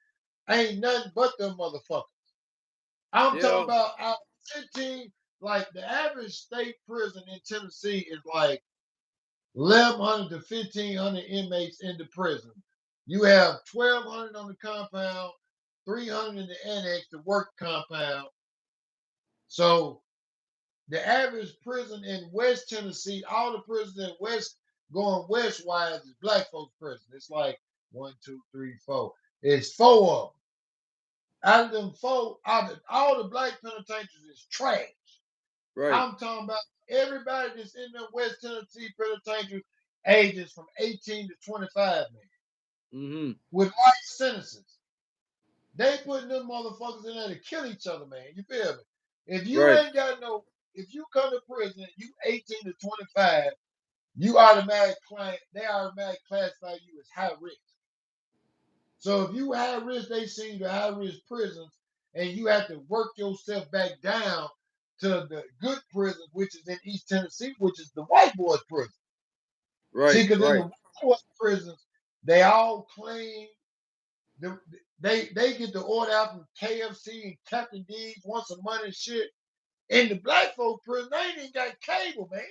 Ain't nothing but them motherfuckers. I'm talking about out 15, like the average state prison in Tennessee is like 1,100 to 1,500 inmates in the prison. You have 1,200 on the compound, 300 in the annex, the work compound. So the average prison in West Tennessee, all the prisons in West going westwise is black folks prison. It's like 1, 2, 3, 4. It's 4 of them. Out of them 4, all the black penitentiaries is trash. Right. I'm talking about everybody that's in the West Tennessee penitentiary ages from 18 to 25, man. Mm-hmm. With life sentences. They putting them motherfuckers in there to kill each other, man. You feel me? If you ain't got if you come to prison, you 18 to 25, they automatically classify you as high risk. So if you high risk, they send you to high risk prisons, and you have to work yourself back down to the good prison, which is in East Tennessee, which is the white boys' prison. Right. See, because in the white boys' prisons, they all clean. They get the order out from KFC and Captain D's once a month and shit. In the black folk prison, they ain't even got cable, man.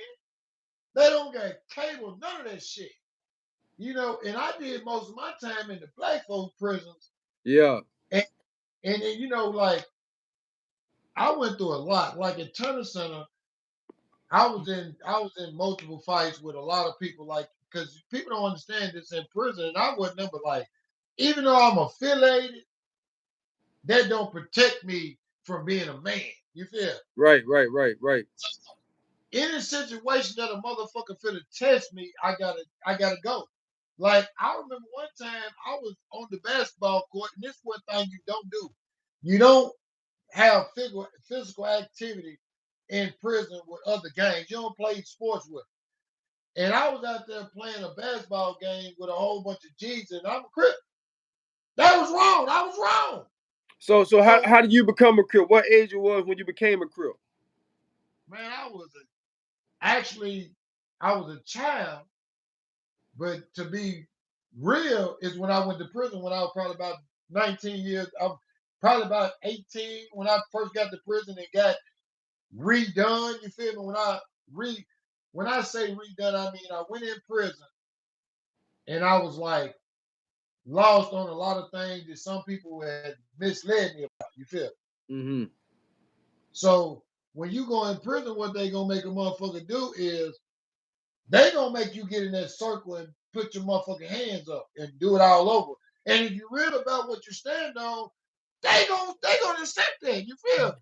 They don't got cable, none of that shit. And I did most of my time in the black folk prisons. Yeah. And then, like, I went through a lot. Like at Turner Center, I was in multiple fights with a lot of people, like, because people don't understand this in prison, and I wasn't number like, even though I'm affiliated, that don't protect me from being a man. You feel? Right. Any situation that a motherfucker finna test me, I gotta go. Like I remember one time I was on the basketball court, and this is one thing you don't do. You don't have physical activity in prison with other gangs. You don't play sports with them. And I was out there playing a basketball game with a whole bunch of G's, and I'm a Crip. That was wrong. I was wrong. So So how did you become a Crip? What age it was when you became a Crip? man, actually I was a child, but to be real is when I went to prison when I was probably about 19 years. I'm probably about 18 when I first got to prison and got redone. You feel me? When I say redone, I mean I went in prison and I was like lost on a lot of things that some people had misled me about. You feel? Mm-hmm. So when you go in prison, what they gonna make a motherfucker do is they gonna make you get in that circle and put your motherfucking hands up and do it all over. And if you read about what you stand on, they gonna accept that. You feel?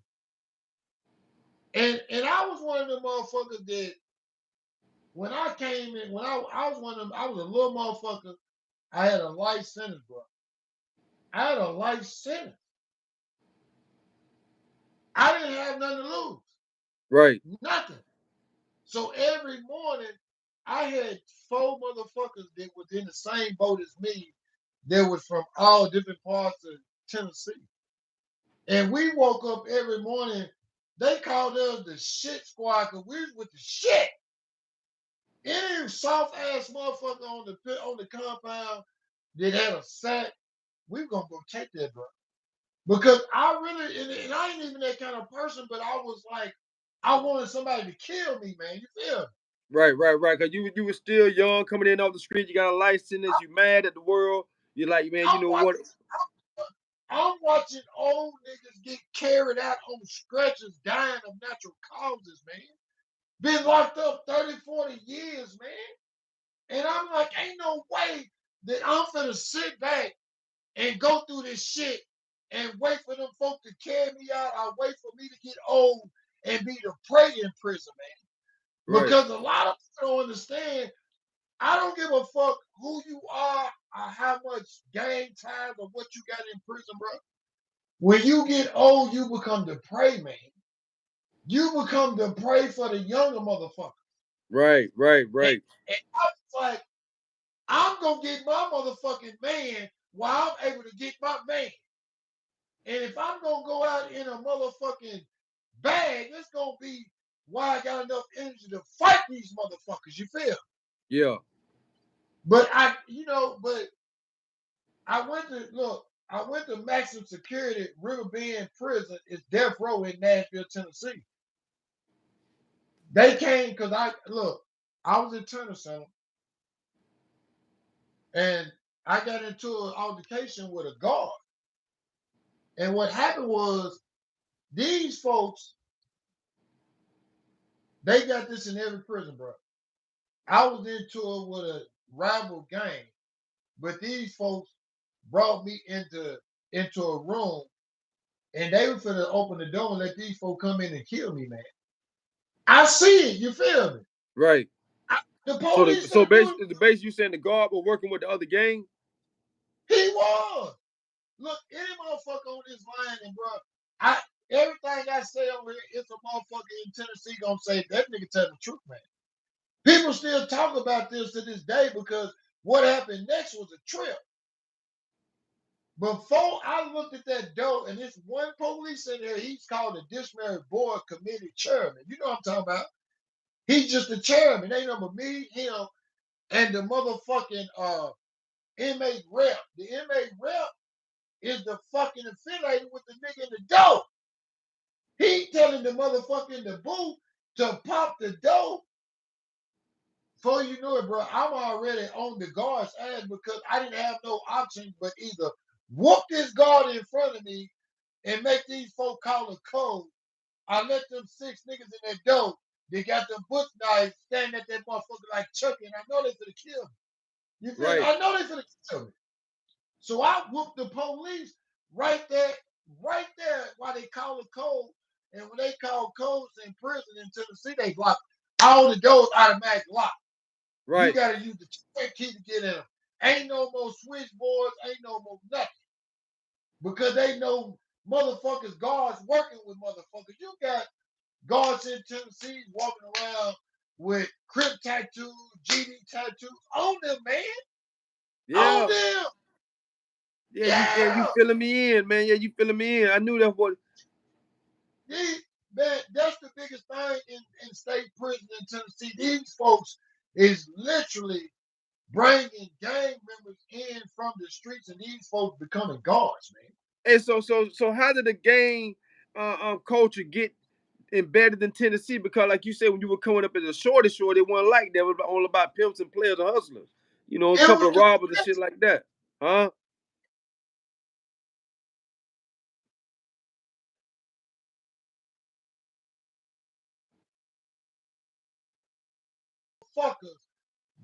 And I was one of the motherfuckers that when I came in, when I was one of them, I was a little motherfucker. I had a life sentence, bro. I had a life sentence. I didn't have nothing to lose. Right. Nothing. So every morning, I had 4 motherfuckers that was in the same boat as me that was from all different parts of Tennessee. And we woke up every morning. They called us the shit squad because we was with the shit. Any soft ass motherfucker on the compound that had a sack, we were gonna go take that, bro. Because I really, and I ain't even that kind of person, but I was like, I wanted somebody to kill me, man. You feel? Right. Cause you were still young, coming in off the street. You got a license. You mad at the world. You're like, man, you I'm know what? watching, I'm watching old niggas get carried out on stretchers, dying of natural causes, man. Been locked up 30, 40 years, man. And I'm like, ain't no way that I'm finna sit back and go through this shit and wait for them folk to carry me out. I wait for me to get old and be the prey in prison, man. Right. Because a lot of people don't understand. I don't give a fuck who you are or how much gang time or what you got in prison, bro. When you get old, you become the prey, man. You become the prey for the younger motherfuckers. Right. And I was like, I'm gonna get my motherfucking man while I'm able to get my man. And if I'm gonna go out in a motherfucking bag, it's gonna be why I got enough energy to fight these motherfuckers. You feel? Yeah. But I went to maximum security River Bend Prison. It's death row in Nashville, Tennessee. They came because I was in Turner Center and I got into an altercation with a guard. And what happened was these folks, they got this in every prison, bro. I was into it with a rival gang, but these folks brought me into a room and they were finna open the door and let these folks come in and kill me, man. I see it, you feel me? Right. The So police so finna do it. basically, the base you saying the guard were working with the other gang? He was. Look, any motherfucker on this line, and bro, everything I say over here, it's a motherfucker in Tennessee gonna say that nigga tell the truth, man. People still talk about this to this day because what happened next was a trip. Before I looked at that door, and this one police in there, he's called the Disciplinary Board Committee Chairman. You know what I'm talking about? He's just the chairman. Ain't number me, him, and the motherfucking inmate rep. The inmate rep is the fucking affiliated with the nigga in the door. He telling the motherfucker in the booth to pop the door. Before you know it, bro, I'm already on the guard's ass because I didn't have no option but either whoop this guard in front of me and make these folks call a code I let them 6 niggas in that door. They got them bush knives standing at that motherfucker like Chucky, and I know they finna kill me. You feel me? Right. I know they finna kill me. So I whooped the police right there while they call the code. And when they call codes in prison in Tennessee, they block all the doors automatic lock. You Right. gotta use the check key to get in them. Ain't no more switchboards, ain't no more nothing. Because they know motherfuckers, guards working with motherfuckers. You got guards in Tennessee walking around with Crip tattoos, GD tattoos on them, man. Yeah. On them. Yeah, you filling me in, man. Yeah, you filling me in. I knew that was. Man, that's the biggest thing in state prison in Tennessee. These folks is literally bringing gang members in from the streets, and these folks becoming guards, man. And so how did the gang culture get embedded in Tennessee? Because like you said, when you were coming up as a shorty, it wasn't like that. It was all about pimps and players and hustlers. You know, a couple of robbers and shit like that. Huh? Fuckers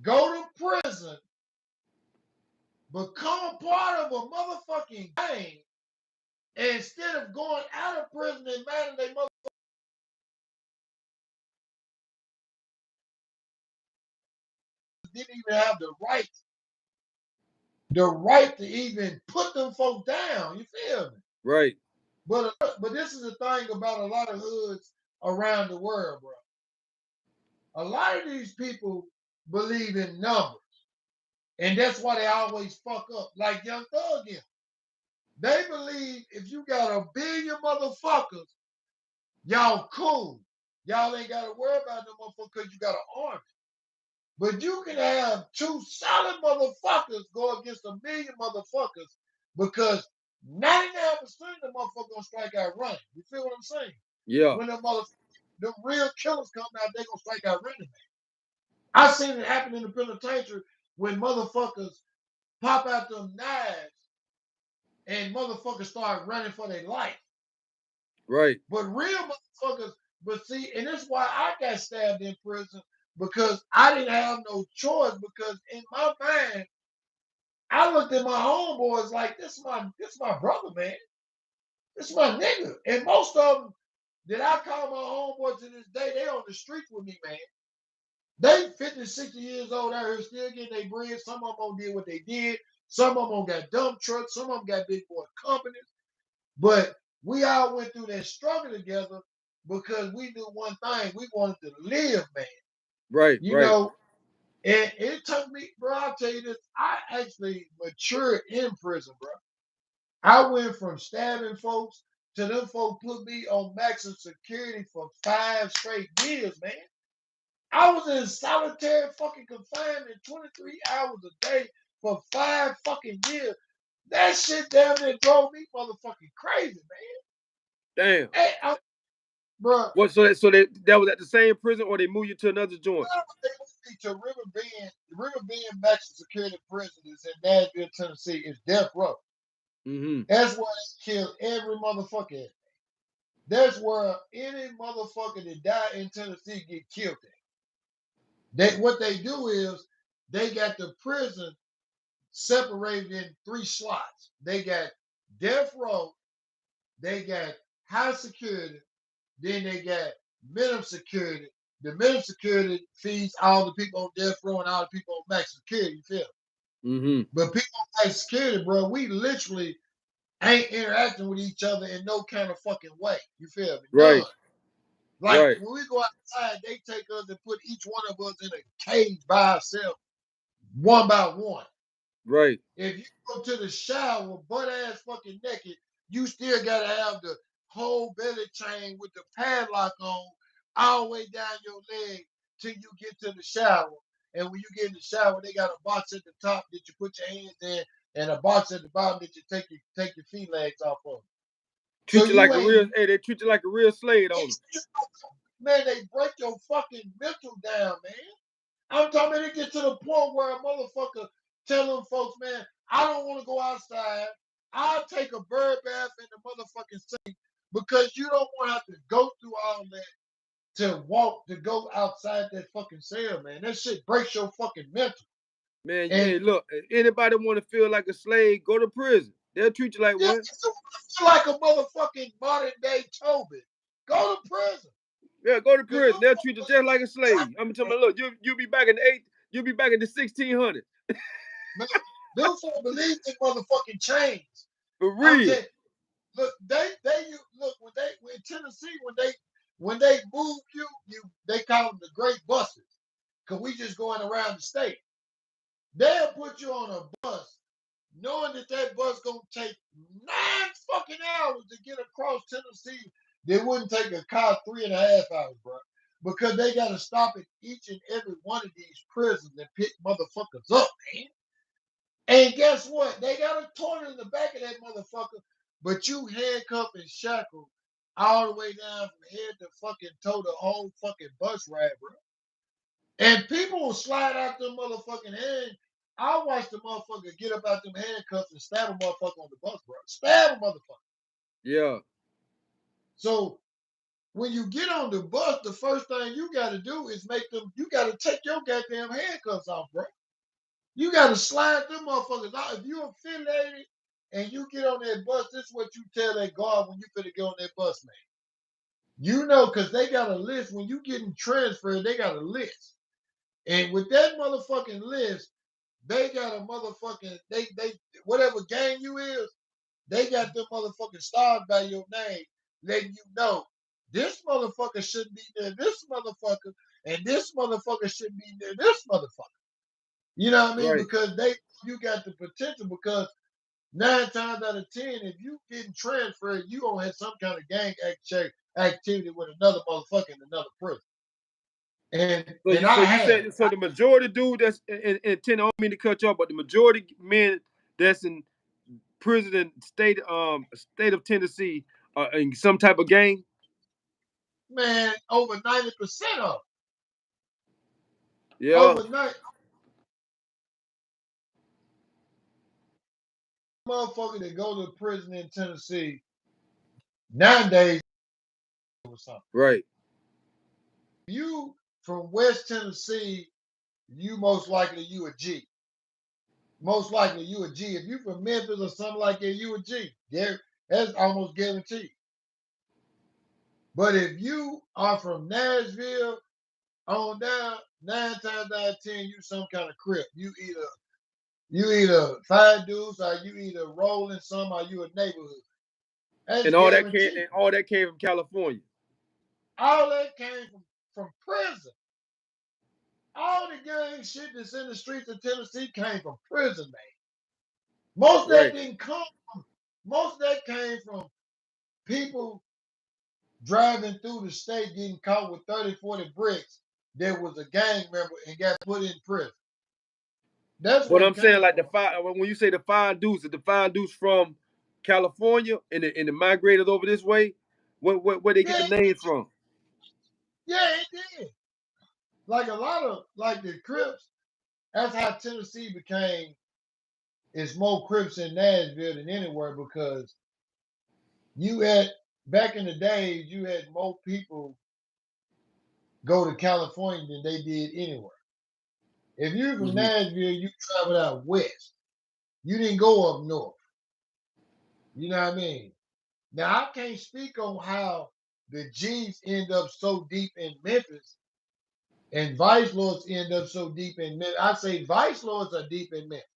go to prison, become part of a motherfucking gang, and instead of going out of prison and manning they motherfuckers didn't even have the right to even put them folks down. You feel me? Right. But this is the thing about a lot of hoods around the world, bro. A lot of these people believe in numbers. And that's why they always fuck up. Like Young Thug here. They believe if you got 1 billion motherfuckers, y'all cool. Y'all ain't got to worry about them motherfuckers because you got an army. But you can have 2 solid motherfuckers go against 1 million motherfuckers because 99% of the motherfuckers gonna strike out running. You feel what I'm saying? Yeah. When the real killers come out, they gonna strike out running. I seen it happen in the penitentiary when motherfuckers pop out them knives and motherfuckers start running for their life. Right. But real motherfuckers, but see, and that's why I got stabbed in prison because I didn't have no choice. Because in my mind, I looked at my homeboys like this my brother, man. This my nigga. And most of them that I call my homeboys to this day, they on the streets with me, man. They 50, 60 years old out here still getting their bread. Some of them did what they did. Some of them got dump trucks. Some of them got big boy companies. But we all went through that struggle together because we knew one thing. We wanted to live, man. Right. You know, and it took me, bro, I'll tell you this. I actually matured in prison, bro. I went from stabbing folks to them folks put me on maximum security for 5 straight years, man. I was in solitary fucking confinement 23 hours a day for 5 fucking years. That shit down there drove me motherfucking crazy, man. Damn. Hey, bro. What? So that was at the same prison, or they moved you to another joint? They moved me to River Bend Maximum Security Prison is in Nashville, Tennessee. It's death row. Mm-hmm. That's where they kill every motherfucker. That's where any motherfucker that die in Tennessee get killed at. What they do is they got the prison separated in 3 slots. They got death row, they got high security, then they got minimum security. The minimum security feeds all the people on death row and all the people on max security, you feel? Mm-hmm. But people on max security, bro, we literally ain't interacting with each other in no kind of fucking way. You feel me? Right. None. Like when we go outside, they take us and put each one of us in a cage by ourselves, one by one. Right. If you go to the shower butt ass fucking naked, you still gotta have the whole belly chain with the padlock on all the way down your leg till you get to the shower. And when you get in the shower, they got a box at the top that you put your hands in, and a box at the bottom that you take your feet legs off of. Treat you like a real. Hey, they treat you like a real slave, don't they? Man, they break your fucking mental down, man. I'm talking about it get to the point where a motherfucker tell them folks, man, I don't want to go outside. I'll take a bird bath in the motherfucking sink, because you don't want to have to go through all that to go outside that fucking cell, man. That shit breaks your fucking mental. Man, And hey, look, anybody want to feel like a slave, go to prison. They'll treat you like yeah, one. you feel like a motherfucking modern day Toby. Go to prison. Yeah, go to Cause prison. They'll treat you just like a slave. I'm telling you, look, you'll be back in the you'll be back in the 1600s. man, them folk believe in motherfucking chains. For I'm real. telling look, look when Tennessee when they move they call them the great buses. Cause we just going around the state. They'll put you on a bus knowing that bus gonna take 9 fucking hours to get across Tennessee. They wouldn't take a car 3.5 hours, bro. Because they gotta stop at each and every one of these prisons and pick motherfuckers up, man. And guess what? They got a toilet in the back of that motherfucker, but you handcuffed and shackled all the way down from head to fucking toe the whole fucking bus ride, bro. And people will slide out them motherfucking hands. I watch the motherfucker get up out them handcuffs and stab a motherfucker on the bus, bro. Stab a motherfucker. Yeah. So when you get on the bus, the first thing you got to do is you got to take your goddamn handcuffs off, bro. You got to slide them motherfuckers out. If you're affiliated and you get on that bus, this is what you tell that guard when you finna get on that bus, man. You know, because they got a list. When you getting transferred, they got a list. And with that motherfucking list, they got a motherfucking, they whatever gang you is, they got them motherfucking stars by your name, letting you know this motherfucker shouldn't be there, this motherfucker, and this motherfucker shouldn't be there, this motherfucker. You know what I mean? Right. Because you got the potential, because 9 times out of 10, if you getting transferred, you gonna have some kind of gang activity with another motherfucker in another prison. And So the majority dude that's in I don't mean to cut you off, but the majority men that's in prison in state of Tennessee are in some type of gang. man, over 90% of them. Yeah. Overnight, motherfucker that go to prison in Tennessee nowadays or something. Right. You from West Tennessee, you most likely you a G. Most likely you a G. If you from Memphis or something like that, you a G. That's almost guaranteed. But if you are from Nashville on down, 9 times out of 10, you some kind of Crip. You either five dudes or you either rolling some or you a neighborhood. That's And all guaranteed. that came from California. All that came from prison. All the gang shit that's in the streets of Tennessee came from prison, man. Most of that didn't come from, most of that came from people driving through the state getting caught with 30, 40 bricks that was a gang member and got put in prison. That's what what I'm saying. Like from. the five, when you say the 5 dudes, the 5 dudes from California and the migrated over this way, where they get the names from? Yeah, it did. Like a lot of the Crips, that's how Tennessee became. It's more Crips in Nashville than anywhere, because you had back in the days you had more people go to California than they did anywhere. If you're from Nashville, you traveled out west. You didn't go up north. You know what I mean? Now I can't speak on how the G's end up so deep in Memphis and Vice Lords end up so deep in Memphis. I say Vice Lords are deep in Memphis.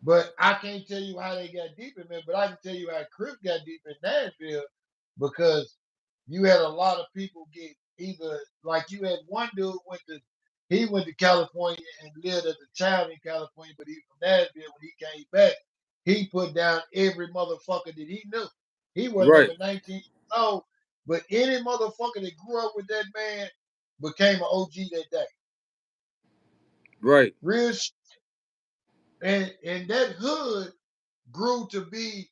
But I can't tell you how they got deep in Memphis, but I can tell you how Crip got deep in Nashville, because you had a lot of people get either, like you had one dude went to California and lived as a child in California, but he from Nashville. When he came back, he put down every motherfucker that he knew. He wasn't even 19 years old, but any motherfucker that grew up with that man became an OG that day. Right. Real shit. And that hood grew to be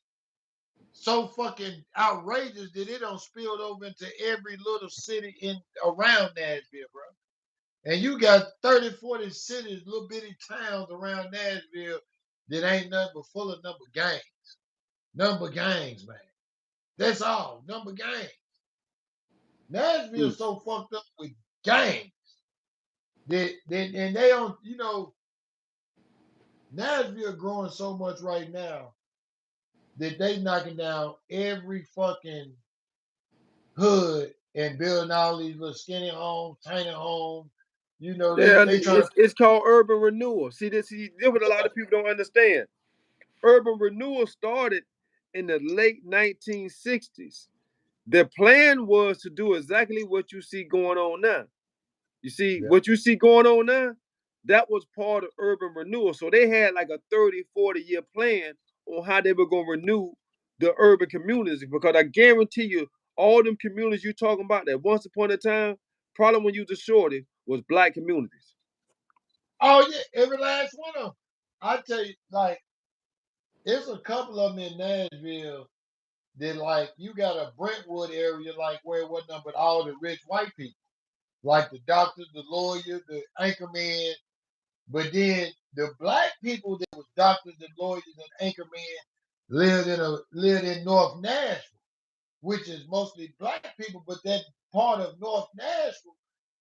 so fucking outrageous that it don't spill over into every little city around Nashville, bro. And you got 30, 40 cities, little bitty towns around Nashville that ain't nothing but full of number gangs. Number gangs, man. That's all. Number gangs. Nashville's so fucked up with gangs that and they don't, you know, Nashville growing so much right now that they knocking down every fucking hood and building all these little skinny homes, tiny homes. You know, Yeah, they trying to it's called urban renewal. See this what a lot of people don't understand. Urban renewal started in the late 1960s. The plan was to do exactly what you see going on now. You see, yeah. what you see going on now, that was part of urban renewal. So they had like a 30, 40-year plan on how they were going to renew the urban communities. Because I guarantee you, all them communities you talking about that once upon a time, probably when you was a shorty, was black communities. Oh yeah, every last one of them. I tell you, like, there's a couple of them in Nashville that, like, you got a Brentwood area, like where it wasn't nothing but all the rich white people, like the doctors, the lawyers, the anchormen. But then the black people that was doctors and lawyers and anchormen lived in North Nashville, which is mostly black people. But that part of North Nashville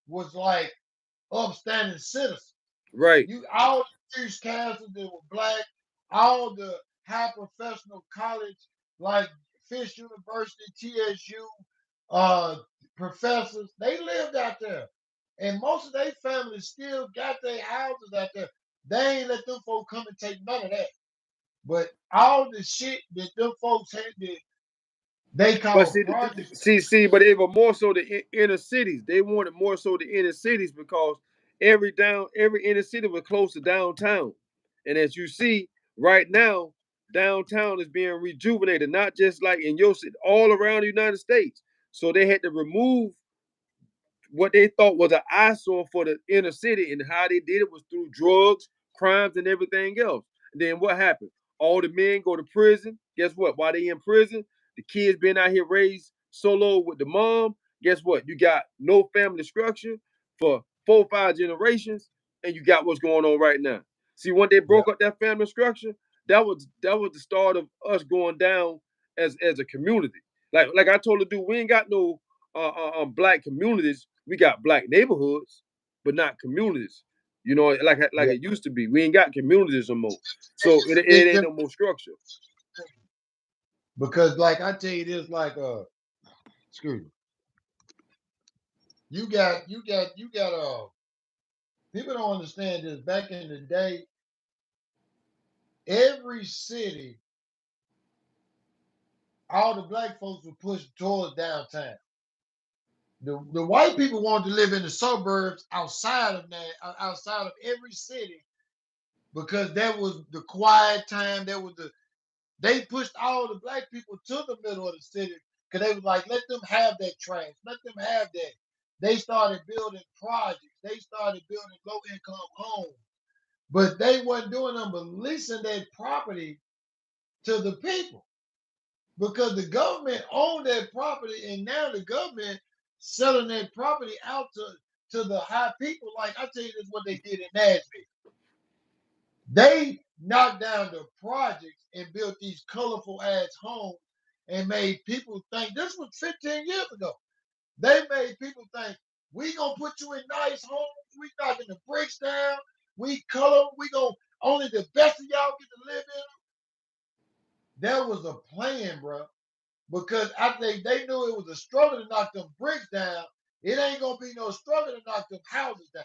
was like upstanding citizens. Right. You all the newscasters that were black, all the high professional college like Fish University, TSU, professors, they lived out there. And most of their families still got their houses out there. They ain't let them folks come and take none of that. But all the shit that them folks had that they But call projects. but it was more so the inner cities. They wanted more so the inner cities because every inner city was close to downtown. And as you see right now, downtown is being rejuvenated, not just like in your city, all around the United States. So they had to remove what they thought was an eyesore for the inner city, and how they did it was through drugs, crimes, and everything else. And then what happened? All the men go to prison. Guess what? While they in prison, the kids been out here raised solo with the mom. Guess what? You got no family structure for 4 or 5 generations, and you got what's going on right now. See, when they Yeah, broke up that family structure, that was the start of us going down as a community. Like I told the dude, we ain't got no black communities. We got black neighborhoods, but not communities. You know, like yeah. it used to be. We ain't got communities no more. They So used to it get ain't them no more structure. because, like I tell you this, like excuse me, you got people don't understand this. Back in the day, every city, all the black folks were pushed towards downtown. The white people wanted to live in the suburbs outside of that, outside of every city, because that was the quiet time. They pushed all the black people to the middle of the city because they was like, let them have that trash, let them have that. They started building projects. They started building low income homes, but they wasn't doing them but leasing that property to the people because the government owned that property, and now the government selling that property out to the high people. Like I tell you, this is what they did in Nashville. They knocked down the projects and built these colorful ass homes and made people think this was 15 years ago. They made people think we gonna put you in nice homes, we knocking the bricks down, we color, we gonna only the best of y'all get to live in them. That was a plan, bro. Because I think they knew it was a struggle to knock them bricks down. It ain't gonna be no struggle to knock them houses down.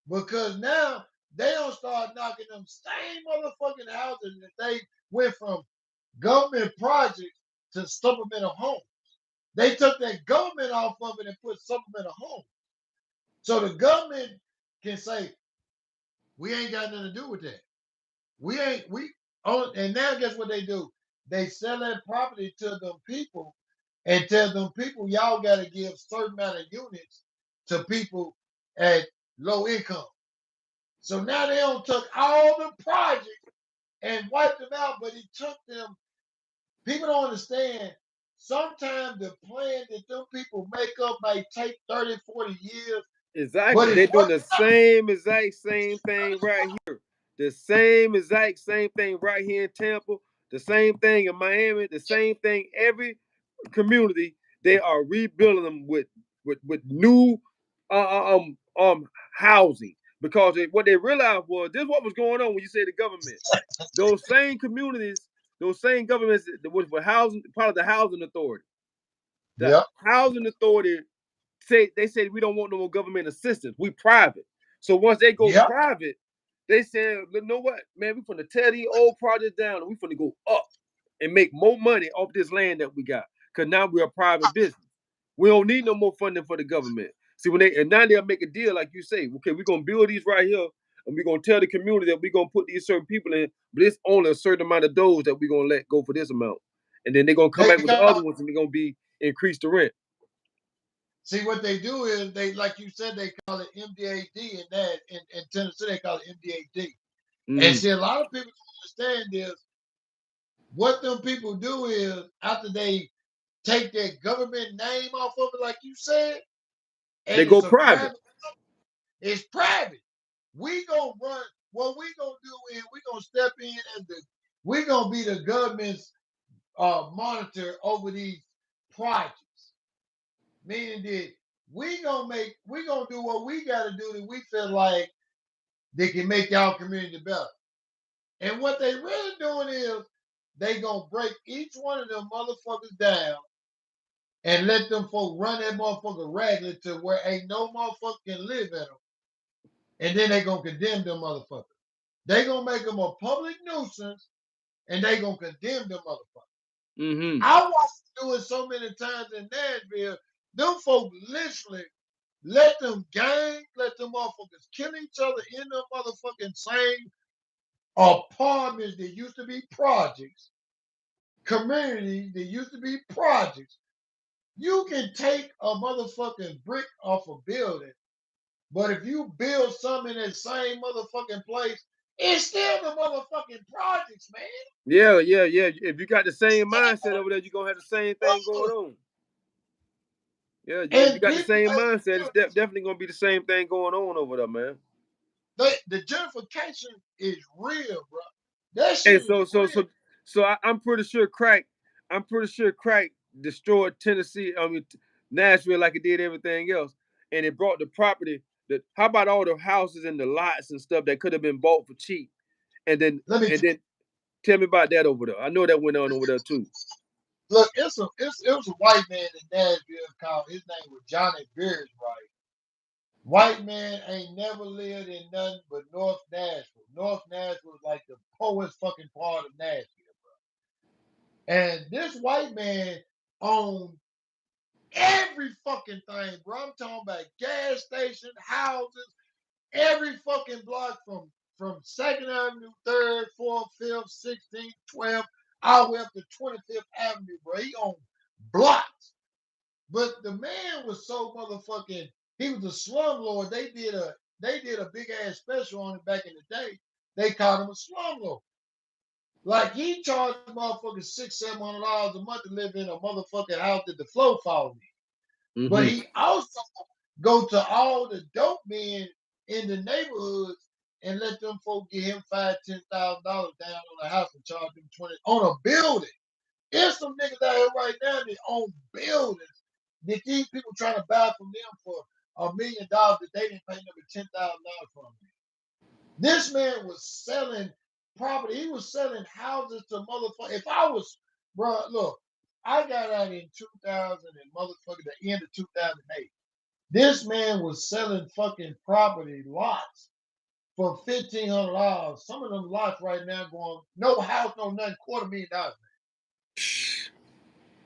Because now they don't start knocking them same motherfucking houses that they went from government projects to supplemental homes. They took that government off of it and put supplemental homes. So the government can say, we ain't got nothing to do with that. We ain't we oh, and now guess what they do? They sell that property to them people and tell them people y'all gotta give certain amount of units to people at low income. So now they don't took all the projects and wiped them out, but it took them. People don't understand. Sometimes the plan that them people make up may take 30, 40 years, but Exactly. it's They're doing worth the same exact same thing right here. The same exact same thing right here in Tampa. The same thing in Miami. The same thing every community, they are rebuilding them with new housing, because what they realized was this: what was going on when you say the government. Those same communities, those same governments that was for housing, part of the housing authority. The Yep. housing authority said we don't want no more government assistance. We private. So once they go Yep. private, they said, you know what, man, we finna tear these old projects down and we finna go up and make more money off this land that we got. Cause now we're a private business. We don't need no more funding for the government. See, now they'll make a deal like you say, okay, we're gonna build these right here, and we're gonna tell the community that we're gonna put these certain people in, but it's only a certain amount of those that we're gonna let go for this amount. And then they're gonna come They back with the other got, ones and they're gonna be increase the rent. see what they do is they, like you said, they call it MDAD, and that in Tennessee they call it MDAD. And see, a lot of people don't understand this. What them people do is after they take their government name off of it, like you said, and They go it's a private. private, it's private. We gonna run. What we gonna do is we gonna step in as we gonna be the government's monitor over these projects. Meaning that we gonna do what we gotta do that we feel like they can make y'all community better. And what they really doing is they gonna break each one of them motherfuckers down and let them folk run that motherfucker regular to where ain't no motherfucker can live in them. And then they gonna condemn them motherfuckers. They gonna make them a public nuisance and they gonna condemn them motherfuckers. I watched them do it so many times in Nashville. Them folk literally let them gangs, let them motherfuckers kill each other in them motherfucking same apartments that used to be projects, communities that used to be projects. You can take a motherfucking brick off a building, but if you build something in that same motherfucking place, it's still the motherfucking projects, man. Yeah. If you got the same mindset over there, you're gonna have the same thing going on. Yeah, if you And got the people, same mindset, it's definitely gonna be the same thing going on over there, man. the gentrification is real, bro. That shit And is real. I'm pretty sure crack. I'm pretty sure crack destroyed Tennessee. I mean Nashville like it did everything else, and it brought the property. How about all the houses and the lots and stuff that could have been bought for cheap, and then Let me tell me about that over there. I know that went on over there too. look. It was a white man in Nashville called. His name was Johnny Beers, right? White man ain't never lived in nothing but North Nashville. North Nashville is like the poorest fucking part of Nashville, bro. And this white man owned every fucking thing, bro. I'm talking about gas station, houses, every fucking block from 2nd Avenue, 3rd, 4th, 5th, 16th, 12th, all the way up to 25th Avenue, bro. He owned blocks. But the man was so motherfucking, he was a slumlord. They did a big ass special on him back in the day. They called him a slumlord. Like he charged motherfuckers $600-700 a month to live in a motherfucking house that the flow falling in. But he also go to all the dope men in the neighborhoods and let them folk get him $5,000-10,000 down on a house and charge them 20 on a building. There's some niggas out here right now that own buildings that these people trying to buy from them for $1 million that they didn't pay them $10,000 from them. This man was selling property. He was selling houses to motherfuckers. If I was, bro, look, I got out in 2000 and motherfucker the end of 2008. This man was selling fucking property lots for $1,500. Some of them lots right now going no house, no nothing, $250,000.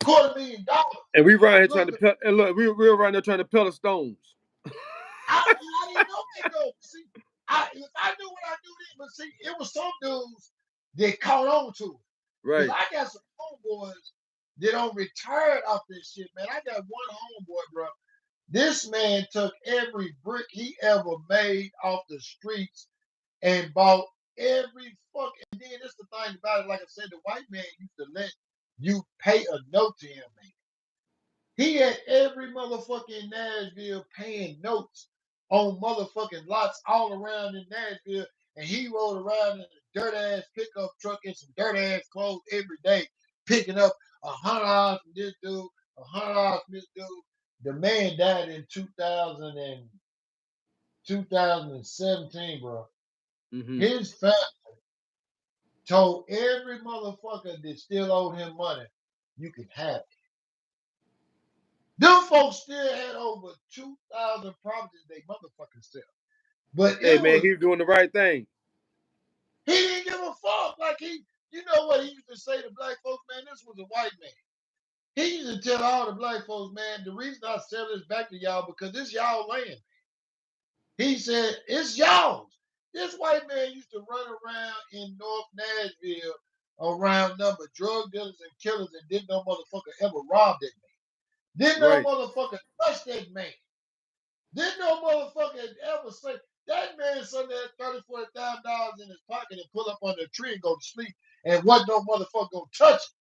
$250,000. And we right here trying Look, to and look, we're right there trying to peel the stones. I didn't know that though. See, if I knew what I knew then, but see, it was some dudes that caught on to it. Right. Because I got some homeboys that don't retired off this shit, man. I got one homeboy, bro. This man took every brick he ever made off the streets and bought every fucking. And then this the thing about it, like I said, the white man used to let you pay a note to him, man. He had every motherfucker in Nashville paying notes on motherfucking lots all around in Nashville, and he rode around in a dirt ass pickup truck and some dirt ass clothes every day, picking up $100 from this dude, $100 from this dude. The man died in 2017, bro. Mm-hmm. His family told every motherfucker that still owed him money, you can have it. Them folks still had over 2,000 properties they motherfucking sell. But Hey it man, was, he was doing the right thing. he didn't give a fuck. Like you know what he used to say to black folks, man, this was a white man. He used to tell all the black folks, man, the reason I sell this back to y'all because it's y'all land. He said, it's y'all. This white man used to run around in North Nashville around number drug dealers and killers and didn't no motherfucker ever rob that man. Didn't no Right. motherfucker touch that man. Didn't no motherfucker ever say, that man suddenly had $30,000, $40,000 in his pocket and pull up under a tree and go to sleep and wasn't no motherfucker gonna touch it.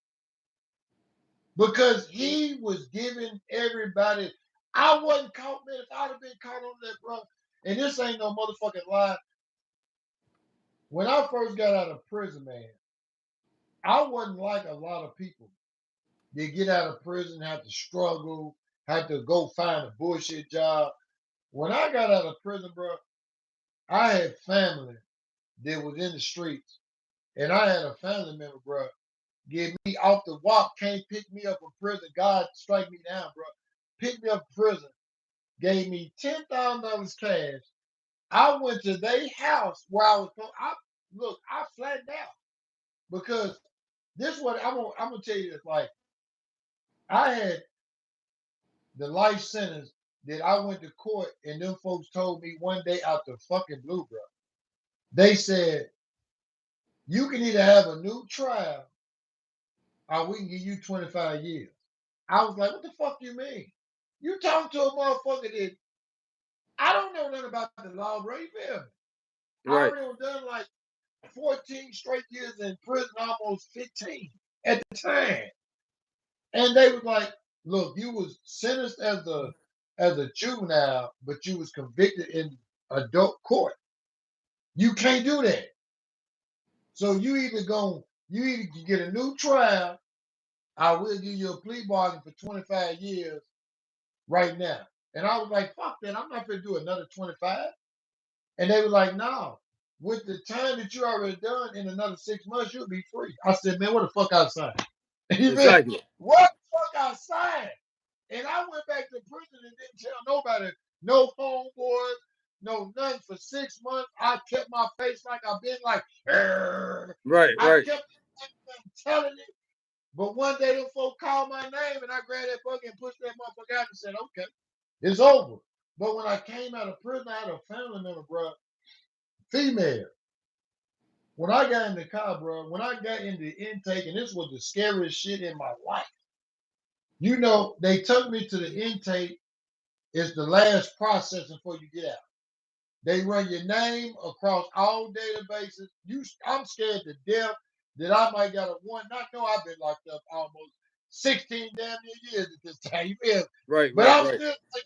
Because he was giving everybody, I wasn't caught, man. If I'd have been caught on that, bro, and this ain't no motherfucking lie. When I first got out of prison, man, I wasn't like a lot of people. They get out of prison, have to struggle, have to go find a bullshit job. When I got out of prison, bro, I had family that was in the streets, and I had a family member, bro, get me off the walk, can't pick me up from prison. God strike me down, bro. Picked me up from prison, gave me $10,000 cash. I went to their house where I was from. I flattened out because this what I'm gonna tell you this. Like, I had the life sentence that I went to court, and them folks told me one day out the fucking blue, bro. They said, you can either have a new trial or we can give you 25 years. I was like, what the fuck you mean? You talking to a motherfucker that I don't know nothing about the law, bro. You feel me? I Right. already done like 14 straight years in prison, almost 15 at the time. And they was like, look, you was sentenced as a juvenile, but you was convicted in adult court. You can't do that. So you either can get a new trial, I will give you a plea bargain for 25 years right now. And I was like, fuck that, I'm not gonna do another 25. And they were like, no, with the time that you already done in another 6 months, you'll be free. I said, man, what the fuck I signed? Exactly. What the fuck I signed? And I went back to prison and didn't tell nobody, no homeboys, no nothing for 6 months. I kept my face like I've been like, right. I kept telling it. But one day them folk called my name and I grabbed that bucket and pushed that motherfucker out and said, okay, it's over. But when I came out of prison, I had a family member, bro, female. When I got in the car, bro, when I got in the intake, and this was the scariest shit in my life. You know, they took me to the intake. It's the last processing before you get out. They run your name across all databases. I'm scared to death that I might got a one. I know I've been locked up almost 16 damn near years at this time. You feel me? Right. But I'm Right. still like,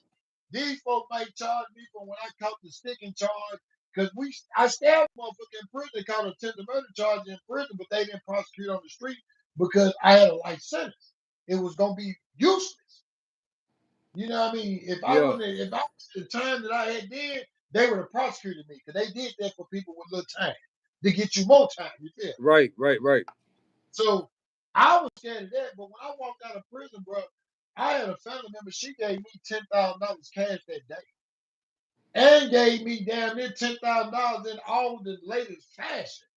these folks might charge me for when I caught the sticking charge. Because I stabbed a motherfucker in prison, caught a attempted murder charge in prison, but they didn't prosecute on the street because I had a life sentence. It was gonna be useless. You know what I mean? If I was the time that I had did, they would have prosecuted me because they did that for people with little time to get you more time. You feel? Right. So I was scared of that. But when I walked out of prison, bro, I had a family member. She gave me $10,000 cash that day, and gave me damn near $10,000 in all the latest fashion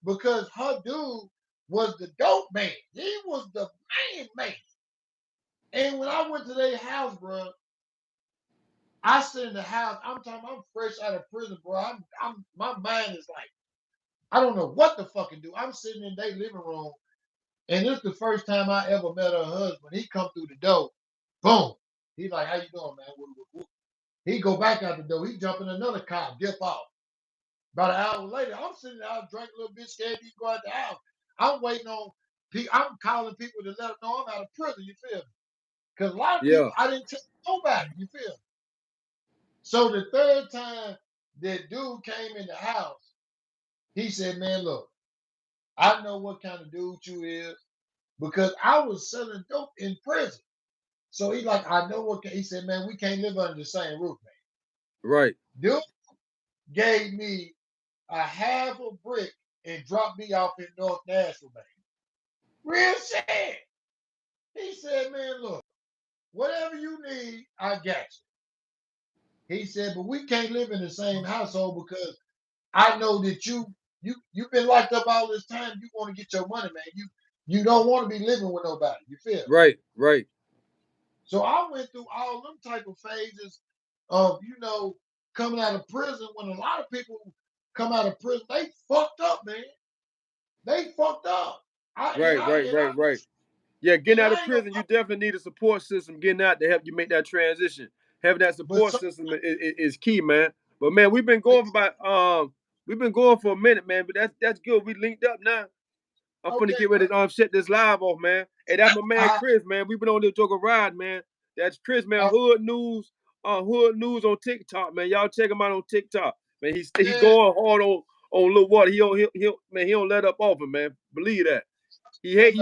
because her dude was the dope man. He was the man. And when I went to their house, bro, I sit in the house. I'm fresh out of prison, bro. My mind is like, I don't know what the fucking do. I'm sitting in their living room, and this is the first time I ever met her husband. He come through the door, boom. He's like, "How you doing, man?" He go back out the door. He jump in another car, dip off. About an hour later, I'm sitting there, drinking a little bit, scared to go out the house. I'm waiting on. I'm calling people to let them know I'm out of prison. You feel me? Because a lot of people, I didn't tell nobody. You feel me? So the third time that dude came in the house, he said, man, look, I know what kind of dude you is. because I was selling dope in prison. So he like, I know what he said, man, we can't live under the same roof, man. Right. Dude gave me a half a brick and dropped me off in North Nashville, man. Real sad. He said, man, look, whatever you need, I got you. He said, but we can't live in the same household because I know that you've been locked up all this time. You want to get your money, man. You don't want to be living with nobody. You feel? Right. Right. So I went through all them type of phases of, coming out of prison. When a lot of people come out of prison, they fucked up, man. They fucked up. Right. Yeah, getting out of prison, you definitely need a support system getting out to help you make that transition. Having that support system is key, man. But man, we've been going for a minute, man. But that's good. We linked up now. I'm finna get ready to shut this live off, man. Hey, that's my man Chris, man. We've been on this joke ride, man. That's Chris, man. Hood News on TikTok, man. Y'all check him out on TikTok, man. He going hard on Lil Water. He don't let up off him, man. Believe that. He hate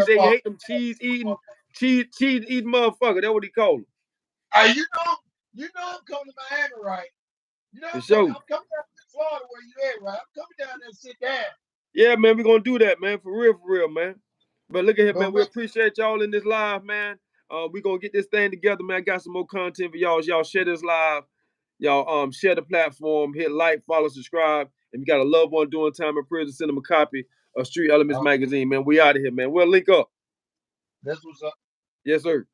them cheese eating motherfucker. That's what he called him. Hey, I'm coming to Miami, right? I'm coming down to Florida where you at, right? I'm coming down there and sit down. Yeah, man, we're gonna do that, man. For real, man. But look at here, man. We appreciate y'all in this live, man. We're gonna get this thing together, man. I got some more content for y'all. Y'all share this live. Y'all share the platform, hit like, follow, subscribe. If you got a loved one doing time in prison, send them a copy of Street Elements magazine, man. We out of here, man. We'll link up. That's what's up. Yes, sir.